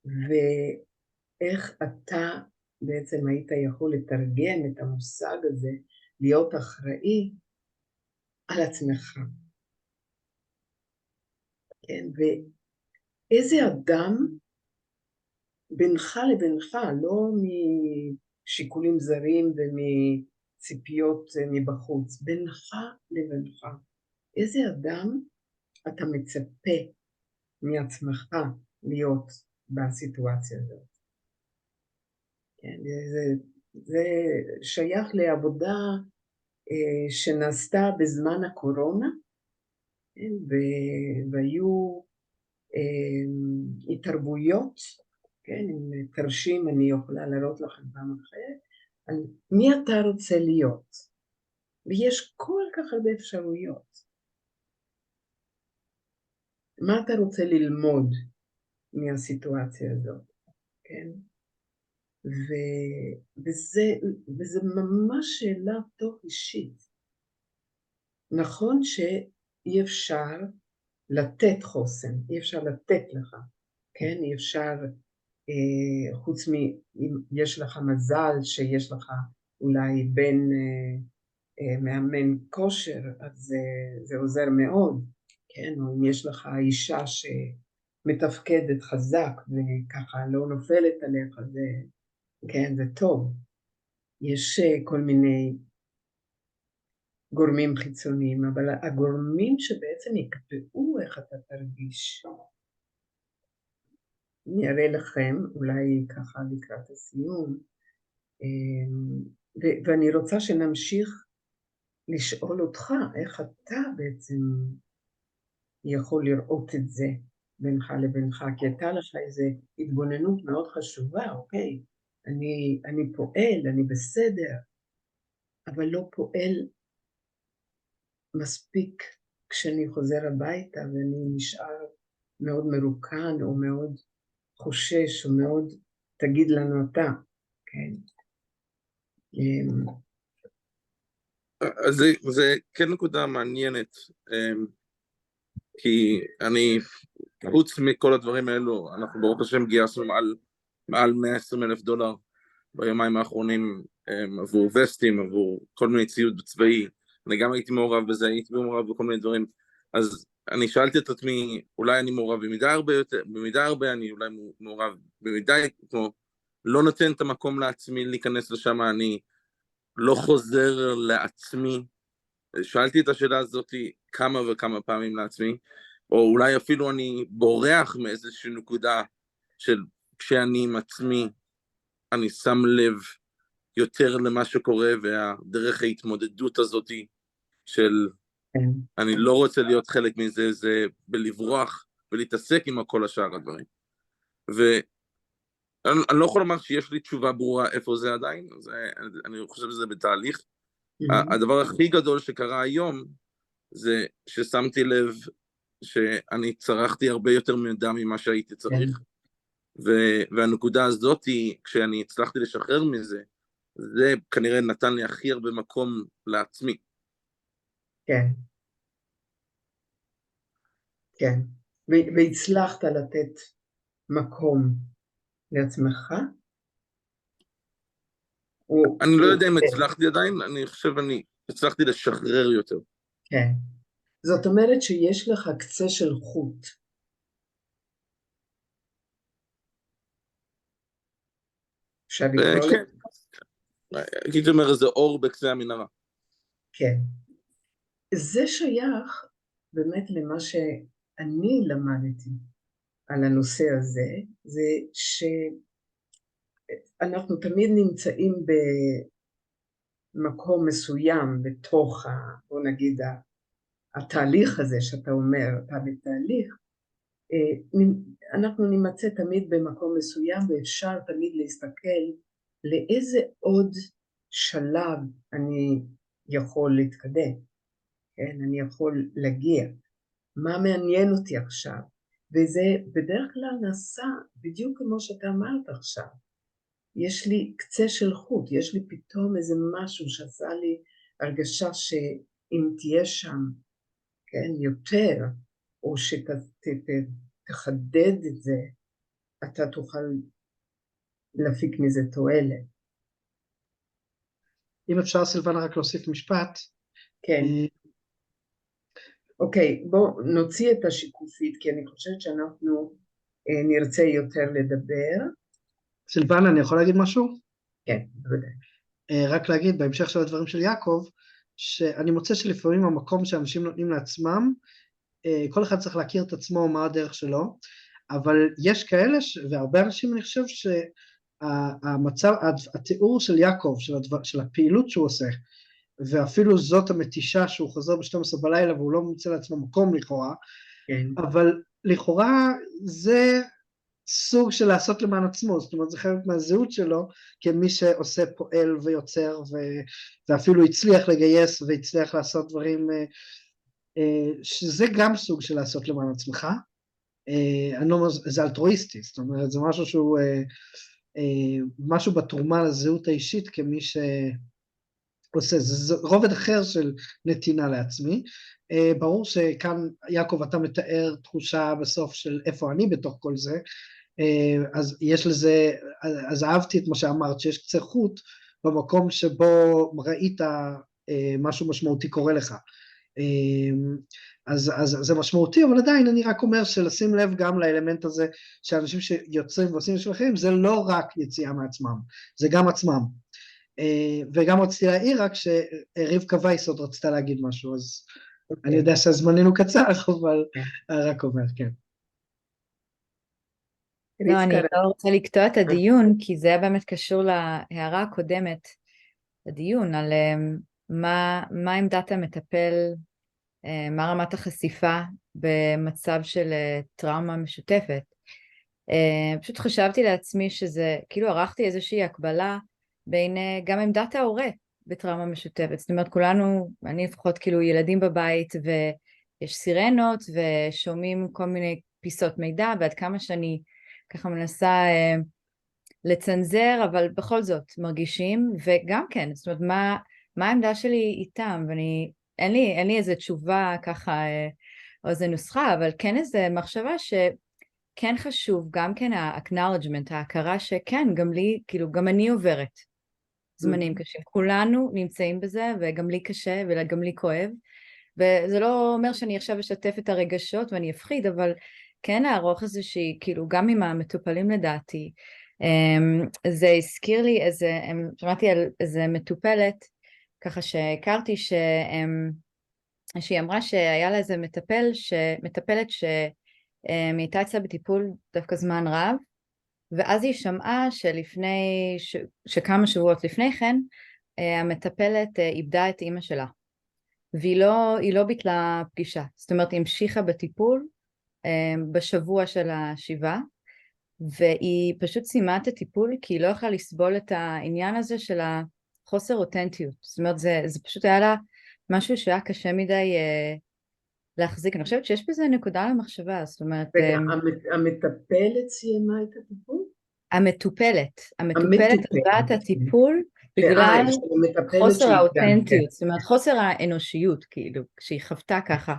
ואיך אתה בעצם היית יכול לתרגם את המושג הזה, להיות אחראי על עצמך. כן? ואיזה אדם בינך לבינך, לא משיקולים זרים ומציפיות מבחוץ, בינך לבינך, איזה אדם אתה מצפה מעצמך להיות בסיטואציה הזאת. כן, זה שייך לעבודה שנעשתה בזמן הקורונה, כן, והיו התערבויות, כן, אם תרשים אני יכולה להראות לכם פעם אחרת, על מי אתה רוצה להיות, ויש כל כך הרבה אפשרויות. מה אתה רוצה ללמוד מהסיטואציה הזאת, כן? וזה ממש שאלה תוך אישית. נכון שאי אפשר לתת חוסן, אי אפשר לתת לך, כן? אי אפשר, חוץ אם יש לך מזל שיש לך אולי בן מאמן כושר, אז זה עוזר מאוד, כן? או אם יש לך אישה שמתפקדת חזק וככה לא נופלת עליך, כן, זה טוב. יש כל מיני גורמים חיצוניים, אבל הגורמים שבעצם יקבעו איך אתה תרגיש. אני אראה לכם, אולי ככה לקראת הסיום, ואני רוצה שנמשיך לשאול אותך איך אתה בעצם יכול לראות את זה בינך לבינך, כי הייתה לך איזו התבוננות מאוד חשובה, אוקיי, אני פועל, אני בסדר, אבל לא פועל מספיק כשאני חוזר הביתה ואני נשאר מאוד מרוקן או מאוד חושש או מאוד תגיד לנו אתה, כן. אז זה כן נקודה מעניינת, כי אני, חוץ מכל הדברים האלו, אנחנו ברוך השם גייסנו מעל $120,000 ביומיים האחרונים, עבור וסטים, עבור כל מיני ציוד צבאי. אני גם הייתי מעורב בזה, הייתי מעורב בכל מיני דברים, אז אני שאלתי את עצמי, אולי אני מעורב במידה הרבה, אני אולי מעורב במידה, כמו, לא נותן את המקום לעצמי להיכנס לשם, אני לא חוזר לעצמי. שאלתי את השאלה הזאת כמה וכמה פעמים לעצמי, או אולי אפילו אני בורח מאיזושהי נקודה של כשאני עם עצמי, אני שם לב יותר למה שקורה, והדרך ההתמודדות הזאת של אני לא רוצה להיות חלק מזה, זה בלברוח ולהתעסק עם כל השאר הדברים. ואני לא יכול לומר שיש לי תשובה ברורה איפה זה עדיין, אני חושב שזה בתהליך. הדבר הכי גדול שקרה היום, זה ששמתי לב שאני צרכתי הרבה יותר מידע ממה שהייתי צריך, והנקודה הזאת, כשאני הצלחתי לשחרר מזה, זה כנראה נתן לי הכי הרבה מקום לעצמי. כן. כן. והצלחת לתת מקום לעצמך? אני לא יודע אם הצלחתי עדיין, אני חושב אני הצלחתי לשחרר יותר. כן. זאת אומרת שיש לך קצה של חוט. כן. הייתי אומר איזה אור בקצה המנהרה. כן. זה שייך באמת למה שאני למדתי על הנושא הזה, זה שאנחנו תמיד נמצאים במקום מסוים בתוך, בוא נגיד, התהליך הזה שאתה אומר, אתה בתהליך, אנחנו נמצא תמיד במקום מסוים ואפשר תמיד להסתכל לאיזה עוד שלב אני יכול להתקדם, כן? אני יכול להגיע, מה מעניין אותי עכשיו, וזה בדרך כלל נעשה בדיוק כמו שאתה אמרת עכשיו, יש לי קצה של חוט, יש לי פתאום איזה משהו שעשה לי הרגשה שאם תהיה שם, כן, יותר, או שתחדד את זה, אתה תוכל להפיק מזה תועלת. אם אפשר סילבנה רק להוסיף משפט. כן. אוקיי, בואו נוציא את השיקופית, כי אני חושבת שאנחנו נרצה יותר לדבר. סילבנה, אני יכול להגיד משהו? כן, בוודאי. רק להגיד, בהמשך של הדברים של יעקב, שאני מוצא שלפעמים המקום שאנשים נותנים לעצמם, כל אחד צריך להכיר את עצמו, מה הדרך שלו, אבל יש כאלה, והרבה אנשים אני חושב שהמצב, התיאור של יעקב, של הפעילות שהוא עושה, ואפילו זאת המתישה שהוא חוזר ב-12 בלילה, והוא לא מוצא לעצמו מקום לכאורה, אבל לכאורה זה סוג של לעשות למען עצמו, זאת אומרת זה חלק מהזהות שלו, כמי שעושה פועל ויוצר, ואפילו הצליח לגייס והצליח לעשות דברים, שזה גם סוג של לעשות למען עצמך, זה אלטרואיסטי, זאת אומרת זה משהו שהוא, משהו בתרומה לזהות האישית כמי שעושה, זה רובד אחר של נתינה לעצמי, ברור שכאן יעקב אתה מתאר תחושה בסוף של איפה אני בתוך כל זה, אז יש לזה, אז אהבתי את מה שאמרת שיש קצה חוט במקום שבו ראית משהו משמעותי קורה לך, אז זה משמעותי, אבל עדיין אני רק אומר שלשים לב גם לאלמנט הזה שאנשים שיוצאים ועושים של אחרים, זה לא רק יציאה מעצמם, זה גם עצמם. וגם רציתי להעיר רק שרבקה וייס עוד רצתה להגיד משהו, אז אני יודע שהזמננו קצר, אבל רק אומר, כן. לא, אני לא רוצה לקטוע את הדיון, כי זה היה באמת קשור להערה הקודמת, הדיון על מה עמדת המטפל, מה רמת החשיפה במצב של טראומה משותפת. פשוט חשבתי לעצמי שזה, כאילו ערכתי איזושהי הקבלה בין גם עמדת ההורה, בטראומה משותפת. זאת אומרת, כולנו, אני לפחות כאילו ילדים בבית, ויש סירנות, ושומעים כל מיני פיסות מידע, ועד כמה שאני ככה מנסה לצנזר, אבל בכל זאת מרגישים, וגם כן, זאת אומרת, מה העמדה שלי איתם, אין לי איזו תשובה ככה, או איזו נוסחה, אבל כן איזו מחשבה שכן חשוב, גם כן ה-acknowledgement, ההכרה שכן, גם לי, כאילו, גם אני עוברת זמנים קשים, כולנו נמצאים בזה, וגם לי קשה, וגם לי כואב, וזה לא אומר שאני עכשיו אשתף את הרגשות ואני אפחיד, אבל כן לערוך איזושהי, כאילו, גם עם המטופלים לדעתי, זה הזכיר לי שמעתי על איזה מטופלת, ככה שהכרתי שהיא אמרה שהיה לה איזה מטפלת שהיא הייתה אצלה בטיפול דווקא זמן רב, ואז היא שמעה שכמה שבועות לפני כן, המטפלת איבדה את אימא שלה, והיא לא ביטלה פגישה, זאת אומרת היא המשיכה בטיפול בשבוע של השבעה, והיא פשוט סיימה את הטיפול כי היא לא יכלה לסבול את העניין הזה של החוסר אותנטיות, זאת אומרת זה פשוט היה לה משהו שהיה קשה מדי להחזיק. אני חושבת שיש בזה נקודה למחשבה, זאת אומרת... המטפלת סיימה את הטיפול? המטופלת עברה את הטיפול בגלל חוסר האותנטיות, זאת אומרת חוסר האנושיות, כאילו, כשהיא חוותה ככה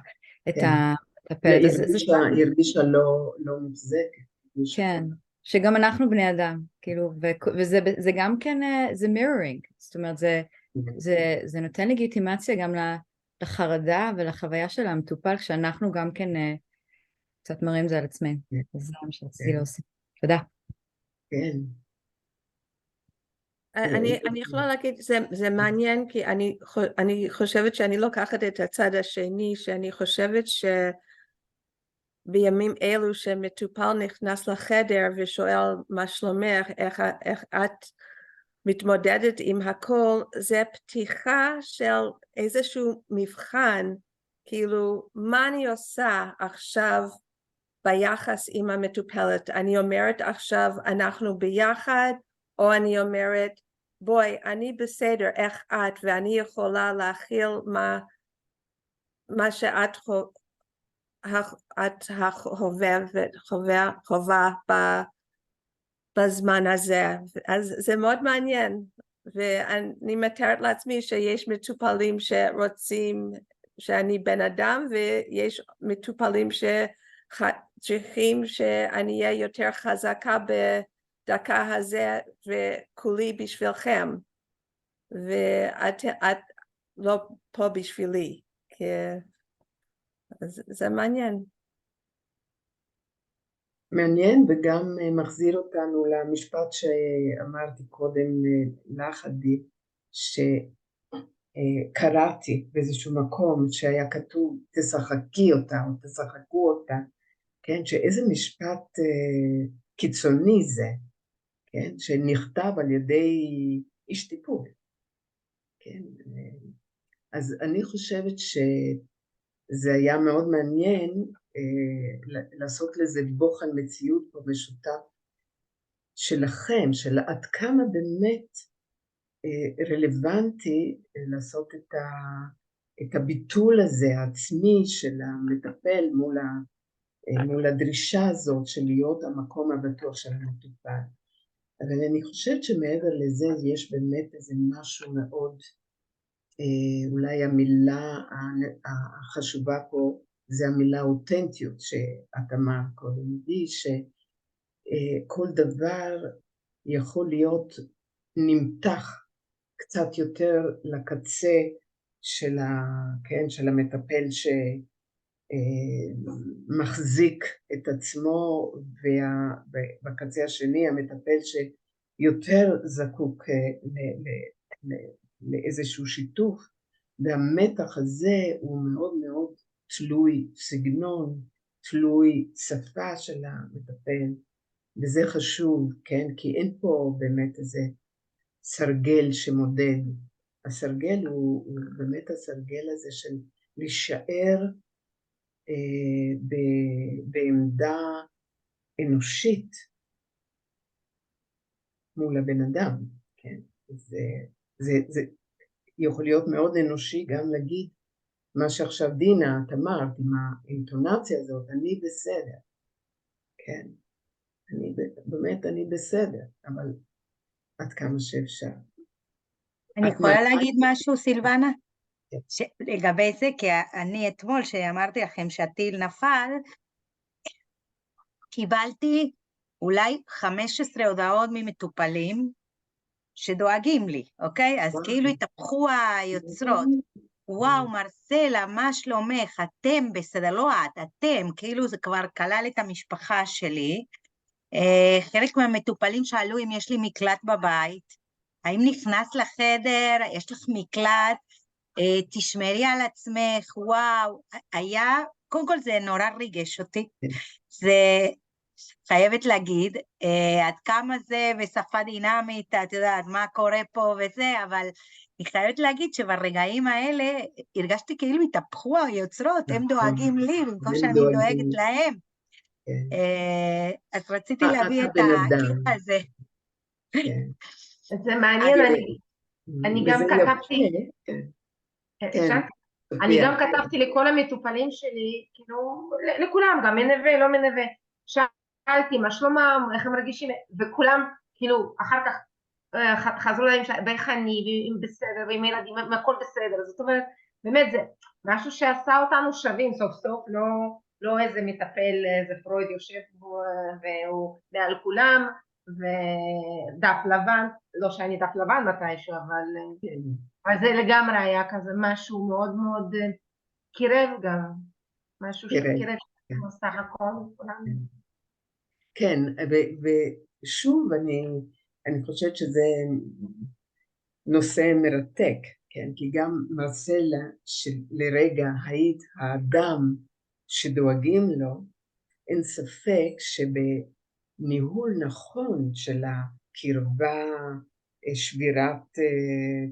את המטפלת. היא הרגישה לא מוצדקת. כן, שגם אנחנו בני אדם, כאילו, וזה גם כן, זה mirroring, זאת אומרת, זה נותן לגיטימציה גם לחרדה ולחוויה של המטופל, כשאנחנו גם כן קצת מראים זה על עצמנו. זה מה שרציתי להוסיף. תודה. כן. אני יכולה להגיד, זה מעניין, כי אני חושבת שאני לוקחת את הצד השני, שאני חושבת בימים אלו שמטופל נכנס לחדר ושואל מה שלומך, איך את מתמודדת עם הכל, זה פתיחה של איזשהו מבחן, כאילו מה אני עושה עכשיו ביחס עם המטופלת, אני אומרת עכשיו אנחנו ביחד, או אני אומרת בואי אני בסדר איך את, ואני יכולה להכיל מה שאת חווה בזמן הזה. אז זה מאוד מעניין, ואני מתארת לעצמי שיש מטופלים שרוצים שאני בן אדם, ויש מטופלים שצריכים שאני אהיה יותר חזקה בדקה הזה וכולי בשבילכם, ואת לא פה בשבילי, אז זה מעניין. מעניין, וגם מחזיר אותנו למשפט שאמרתי קודם לך עדי, שקראתי באיזשהו מקום שהיה כתוב תשחקי אותה או תשחקו אותה, כן, שאיזה משפט קיצוני זה, כן, שנכתב על ידי איש טיפול, כן, אז אני חושבת שזה היה מאוד מעניין לעשות לזה בוחן מציאות פה משותף שלכם, של עד כמה באמת רלוונטי לעשות את הביטול הזה העצמי של המטפל מול הדרישה הזאת של להיות המקום הבטוח של המטופל. אבל אני חושבת שמעבר לזה יש באמת איזה משהו מאוד, אולי המילה החשובה פה זה המילה אותנטיות שאת אמרת קודם, שכל דבר יכול להיות נמתח קצת יותר לקצה של המטפל שמחזיק את עצמו, ובקצה השני המטפל שיותר זקוק לאיזשהו שיתוף, והמתח הזה הוא מאוד מאוד תלוי סגנון, תלוי שפה של המטפל, וזה חשוב, כן? כי אין פה באמת איזה סרגל שמודד. הסרגל הוא באמת הסרגל הזה של להישאר בעמדה אנושית מול הבן אדם, כן? יכול להיות מאוד אנושי גם להגיד מה שעכשיו דינה, את אמרת, עם האינטונציה הזאת, אני בסדר. כן, באמת אני בסדר, אבל עד כמה שאפשר. אני יכולה להגיד משהו, סילבנה? כן. לגבי זה, כי אני אתמול, שאמרתי לכם שהטיל נפל, קיבלתי אולי 15 הודעות ממטופלים שדואגים לי, אוקיי? אז כאילו התהפכו היוצרות. וואו, מרסלה, מה שלומך? אתם בסדר, לא את, אתם, כאילו זה כבר כלל את המשפחה שלי. חלק מהמטופלים שאלו אם יש לי מקלט בבית, האם נכנס לחדר, יש לך מקלט, תשמרי על עצמך, וואו, היה, קודם כל זה נורא ריגש אותי, זה חייבת להגיד, עד כמה זה בשפה דינמית, את יודעת מה קורה פה וזה, אבל אני חייבת להגיד שברגעים האלה הרגשתי כאילו התהפכו היוצרות, הם דואגים לי במקום שאני דואגת להם. אז רציתי להביא את הקטע הזה. זה מעניין, אני גם כתבתי, אני גם כתבתי לכל המטופלים שלי, כאילו, לכולם, גם מנווה, לא מנווה, שאלתי מה שלומם, איך הם מרגישים, וכולם, כאילו, אחר כך חזרו להם באיך אני, ואם בסדר, ועם ילדים, הכל בסדר, זאת אומרת, באמת זה משהו שעשה אותנו שווים סוף סוף, לא איזה מטפל, איזה פרויד יושב בו, והוא מעל כולם, ודף לבן, לא שאני דף לבן מתישהו, אבל זה לגמרי היה כזה משהו מאוד מאוד קירב גם, משהו שקירב סך הכל. כן, ושוב אני חושבת שזה נושא מרתק, כן, כי גם מרסלה שלרגע היית האדם שדואגים לו, אין ספק שבניהול נכון של הקרבה, שבירת,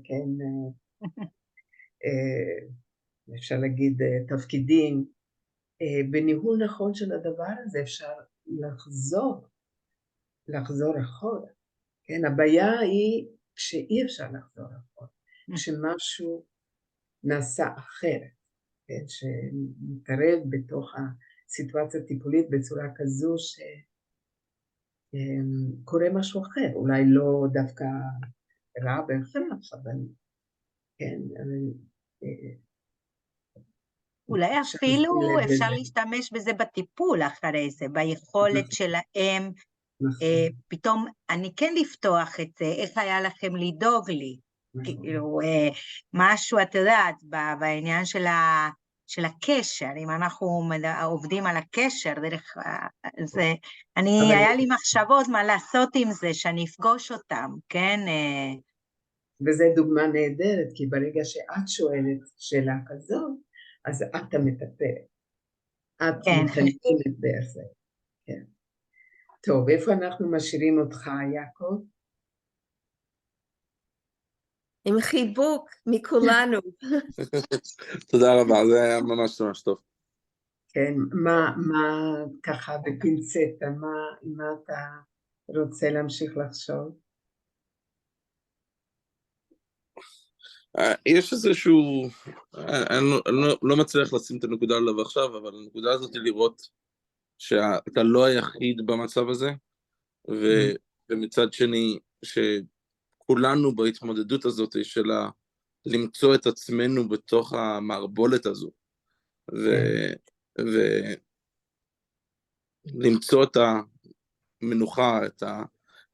כן, אפשר להגיד תפקידים, בניהול נכון של הדבר הזה אפשר לחזור אחורה. כן, הבעיה היא שאי אפשר לחזור אחורה, כשמשהו נעשה אחרת, כן, שמתערב בתוך הסיטואציה הטיפולית בצורה כזו שקורה משהו אחר, אולי לא דווקא רע בהכרח, אבל כן, אולי אפילו אפשר להשתמש בזה בטיפול אחרי זה, ביכולת שלהם, פתאום אני כן לפתוח את זה, איך היה לכם לדאוג לי, כאילו משהו, את יודעת, בעניין של הקשר, אם אנחנו עובדים על הקשר, דרך זה, היה לי מחשבות מה לעשות עם זה, שאני אפגוש אותם, כן? וזה דוגמה נהדרת, כי ברגע שאת שואלת שאלה כזאת, אז את המטפל, את מתכנסת באיזה, כן. טוב, איפה אנחנו משאירים אותך, יעקב? עם חיבוק מכולנו. תודה רבה, זה היה ממש ממש טוב. כן, מה ככה בפינצטה, מה אתה רוצה להמשיך לחשוב? יש איזשהו, אני לא מצליח לשים את הנקודה עליו עכשיו, אבל הנקודה הזאת היא לראות שאתה לא היחיד במצב הזה, ומצד שני שכולנו בהתמודדות הזאת של למצוא את עצמנו בתוך המערבולת הזו, ולמצוא את המנוחה, את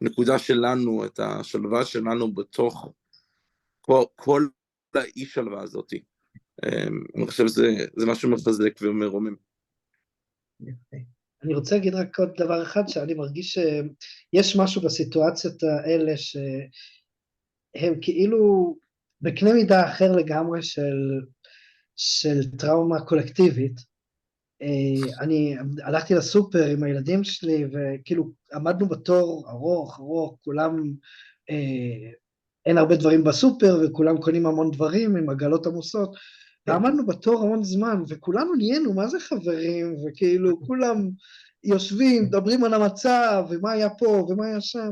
הנקודה שלנו, את השלווה שלנו בתוך כל האי שלווה הזאת. אני חושב שזה משהו מחזק ומרומם. אני רוצה להגיד רק עוד דבר אחד, שאני מרגיש שיש משהו בסיטואציות האלה שהם כאילו בקנה מידה אחר לגמרי של טראומה קולקטיבית. אני הלכתי לסופר עם הילדים שלי, וכאילו עמדנו בתור ארוך, כולם, אין הרבה דברים בסופר, וכולם קונים המון דברים עם עגלות עמוסות, ועמדנו בתור המון זמן, וכולנו נהיינו, מה זה חברים, וכאילו כולם יושבים, מדברים על המצב, ומה היה פה, ומה היה שם,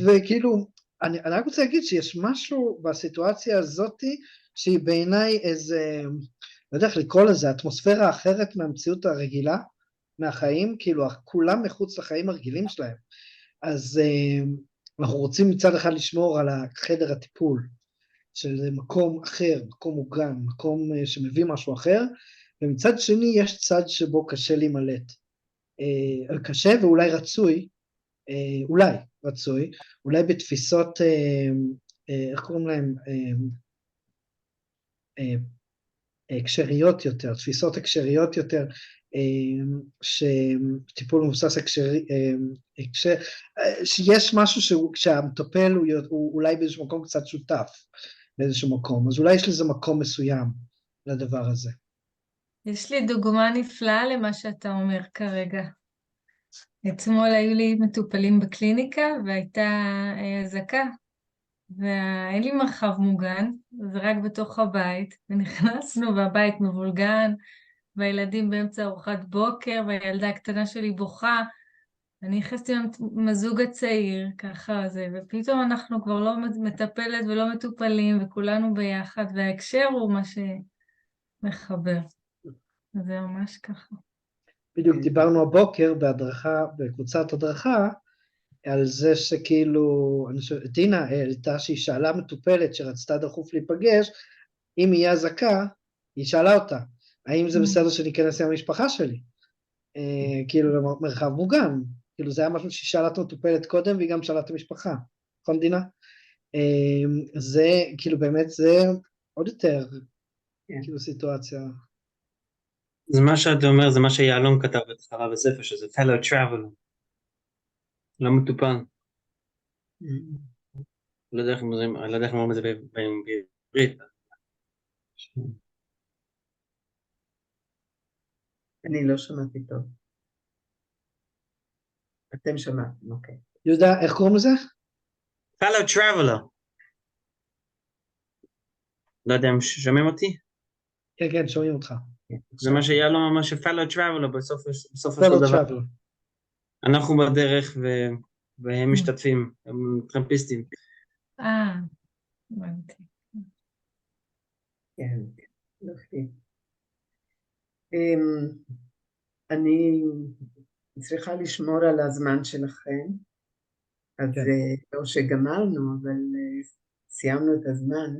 וכאילו אני רק רוצה להגיד שיש משהו בסיטואציה הזאת שהיא בעיניי איזה, לא יודע איך לקרוא לזה, אטמוספירה אחרת מהמציאות הרגילה, מהחיים, כאילו כולם מחוץ לחיים הרגילים שלהם. אז אנחנו רוצים מצד אחד לשמור על החדר הטיפול, שזה מקום אחר, מקום מוגן, מקום שמביא משהו אחר, ומצד שני יש צד שבו קשה להימלט. קשה ואולי רצוי, אולי בתפיסות, איך קוראים להם, הקשריות יותר, תפיסות הקשריות יותר, שטיפול מבוסס שיש משהו שהמטפל הוא אולי באיזשהו מקום קצת שותף, באיזשהו מקום, אז אולי יש לזה מקום מסוים לדבר הזה. יש לי דוגמה נפלאה למה שאתה אומר כרגע. אתמול היו לי מטופלים בקליניקה והייתה אזעקה, ואין לי מרחב מוגן, זה רק בתוך הבית, ונכנסנו והבית מבולגן, והילדים באמצע ארוחת בוקר, והילדה הקטנה שלי בוכה, אני נכנסתי עם הזוג הצעיר, ככה זה, ופתאום אנחנו כבר לא מטפלת ולא מטופלים, וכולנו ביחד, וההקשר הוא מה שמחבר. זה ממש ככה. בדיוק דיברנו הבוקר בהדרכה, בקבוצת הדרכה, על זה שכאילו, אני חושב, דינה העלתה שהיא שאלה מטופלת שרצתה דחוף להיפגש, אם יהיה אזעקה, היא שאלה אותה, האם זה בסדר שאני אכנס עם המשפחה שלי? כאילו למרחב מוגן, כאילו זה היה משהו שהיא שאלה את המטופלת קודם, והיא גם שאלה את המשפחה, נכון דינה? זה כאילו באמת זה עוד יותר, כאילו סיטואציה. זה מה שאתה אומר, זה מה שיעלון כתב בהתחלה בספר, שזה fellow traveler. לא מטופל. לא יודע איך אומרים את זה בעברית. אני לא שמעתי טוב. אתם שמעתם, אוקיי. יהודה, איך קוראים לזה? fellow traveler. לא יודע אם שומעים אותי? כן, כן, שומעים אותך. זה מה שיעלון ממש fellow traveler בסוף אותו דבר. אנחנו בדרך והם משתתפים, הם טרמפיסטים. הבנתי. כן, יופי. אני צריכה לשמור על הזמן שלכם, אז לא שגמרנו, אבל סיימנו את הזמן.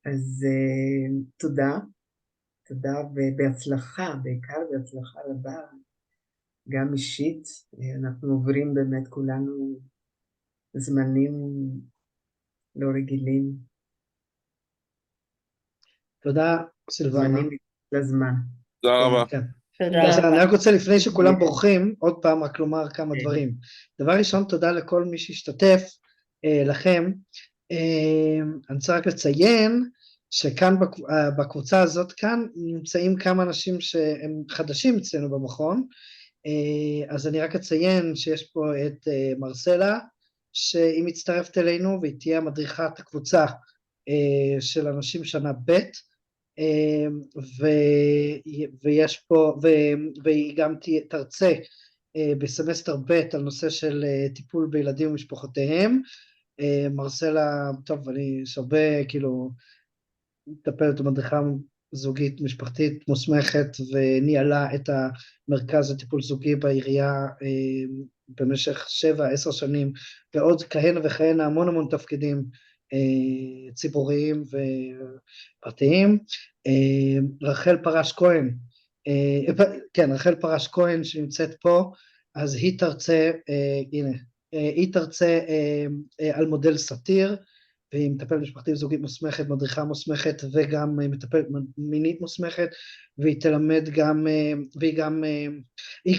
אז תודה ובהצלחה, בעיקר בהצלחה רבה. גם אישית, אנחנו עוברים באמת כולנו זמנים לא רגילים. תודה, סילבנה. זמנים לזמן. תודה רבה. אני רק רוצה לפני שכולם בורחים, עוד פעם רק לומר כמה דברים. דבר ראשון, תודה לכל מי שהשתתף, לכם. אני רוצה רק לציין שכאן בקבוצה הזאת כאן נמצאים כמה אנשים שהם חדשים אצלנו במכון, אז אני רק אציין שיש פה את מרסלה, שהיא מצטרפת אלינו, והיא תהיה מדריכת הקבוצה של אנשים שנה ב', ויש פה, והיא גם תרצה בסמסטר ב' על נושא של טיפול בילדים ומשפחותיהם. מרסלה, טוב, יש הרבה, כאילו, מטפלת ומדריכה זוגית משפחתית מוסמכת, וניהלה את המרכז לטיפול זוגי בעירייה במשך 7-10 שנים, ועוד כהנה וכהנה, המון תפקידים ציבוריים ופרטיים. רחל פרש כהן, כן, רחל פרש כהן שנמצאת פה, אז היא תרצה, הנה, היא תרצה על מודל סאטיר, והיא מטפלת משפחתית זוגית מוסמכת, מדריכה מוסמכת, וגם מטפלת מינית מוסמכת, והיא תלמד גם, והיא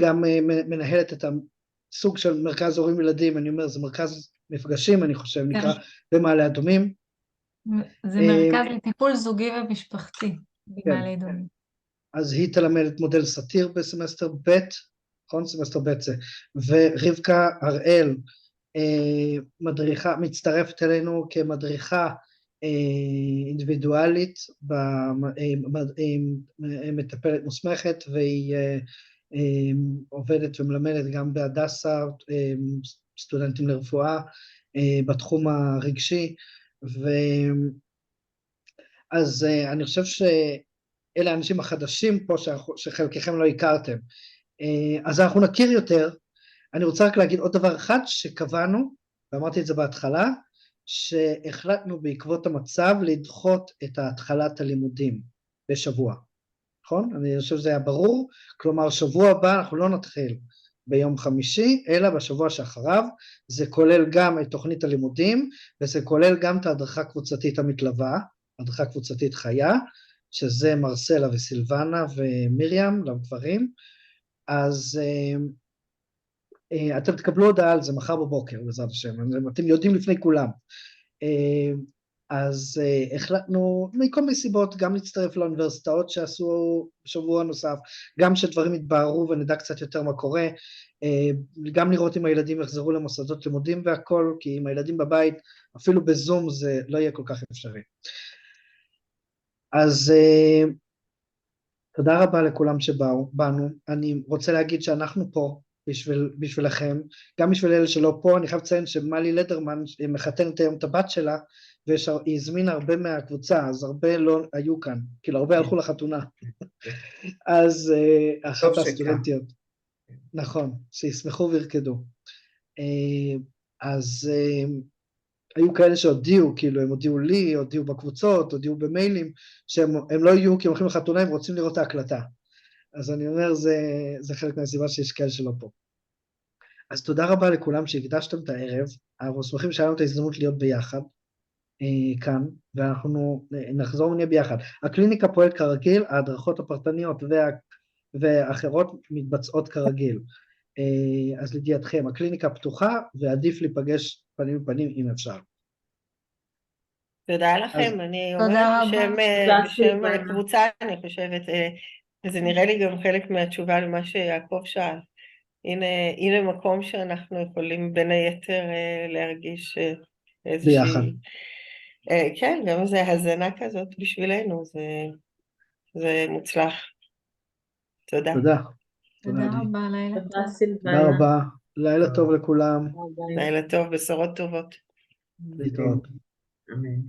גם מנהלת את הסוג של מרכז הורים ילדים, אני אומר, זה מרכז מפגשים, אני חושב, נקרא במעלה אדומים. זה מרכז לטיפול זוגי ומשפחתי במעלה אדומים. אז היא תלמד את מודל סאטיר בסמסטר ב', נכון? סמסטר ב' זה, ורבקה הראל, מדריכה, מצטרפת אלינו כמדריכה אינדיבידואלית, מטפלת מוסמכת, והיא עובדת ומלמדת גם בהדסה, סטודנטים לרפואה, בתחום הרגשי, אז אני חושב שאלה האנשים החדשים פה שחלקכם לא הכרתם, אז אנחנו נכיר יותר. אני רוצה רק להגיד עוד דבר אחד שקבענו, ואמרתי את זה בהתחלה, שהחלטנו בעקבות המצב לדחות את התחלת הלימודים בשבוע, נכון? אני חושב שזה היה ברור, כלומר שבוע הבא אנחנו לא נתחיל ביום חמישי, אלא בשבוע שאחריו. זה כולל גם את תוכנית הלימודים, וזה כולל גם את ההדרכה קבוצתית המתלווה, הדרכה קבוצתית חיה, שזה מרסלה וסילבנה ומיריam לגברים. אז אתם תקבלו הודעה על זה מחר בבוקר, בעזרת השם, אתם יודעים לפני כולם. אז החלטנו מכל מיני סיבות גם להצטרף לאוניברסיטאות שעשו בשבוע נוסף, גם שדברים יתבהרו ונדע קצת יותר מה קורה, גם לראות אם הילדים יחזרו למוסדות לימודים והכל, כי אם הילדים בבית, אפילו בזום זה לא יהיה כל כך אפשרי. אז תודה רבה לכולם שבאנו. אני רוצה להגיד שאנחנו פה בשבילכם, גם בשביל אלה שלא פה. אני חייב לציין שמלי לדרמן מחתנת היום את הבת שלה, והיא הזמינה הרבה מהקבוצה, אז הרבה לא היו כאן, כאילו הרבה הלכו לחתונה. אז אחת הסטודנטיות, נכון, שישמחו וירקדו. אז היו כאלה שהודיעו, כאילו הם הודיעו לי, הודיעו בקבוצות, הודיעו במיילים, שהם לא יהיו כי הם הולכים לחתונה, הם רוצים לראות את ההקלטה. אז אני אומר, זה חלק מהסיבה שיש כאלה שלא פה. אז תודה רבה לכולם שהקדשתם את הערב, אנחנו שמחים שהיה לנו את ההזדמנות להיות ביחד כאן, ואנחנו נחזור ונהיה ביחד. הקליניקה פועלת כרגיל, ההדרכות הפרטניות ואחרות מתבצעות כרגיל. אז לידיעתכם, הקליניקה פתוחה, ועדיף להיפגש פנים בפנים אם אפשר. תודה לכם, אני אומרת בשם הקבוצה, אני חושבת, וזה נראה לי גם חלק מהתשובה למה שיעקב שאל. הנה מקום שאנחנו יכולים בין היתר להרגיש איזושהי... ביחד. כן, גם איזו הזנה כזאת בשבילנו, זה מוצלח. תודה. תודה. תודה רבה, לילה טוב. תודה רבה, לילה טוב לכולם. לילה טוב, בשורות טובות. להתראות. אמן.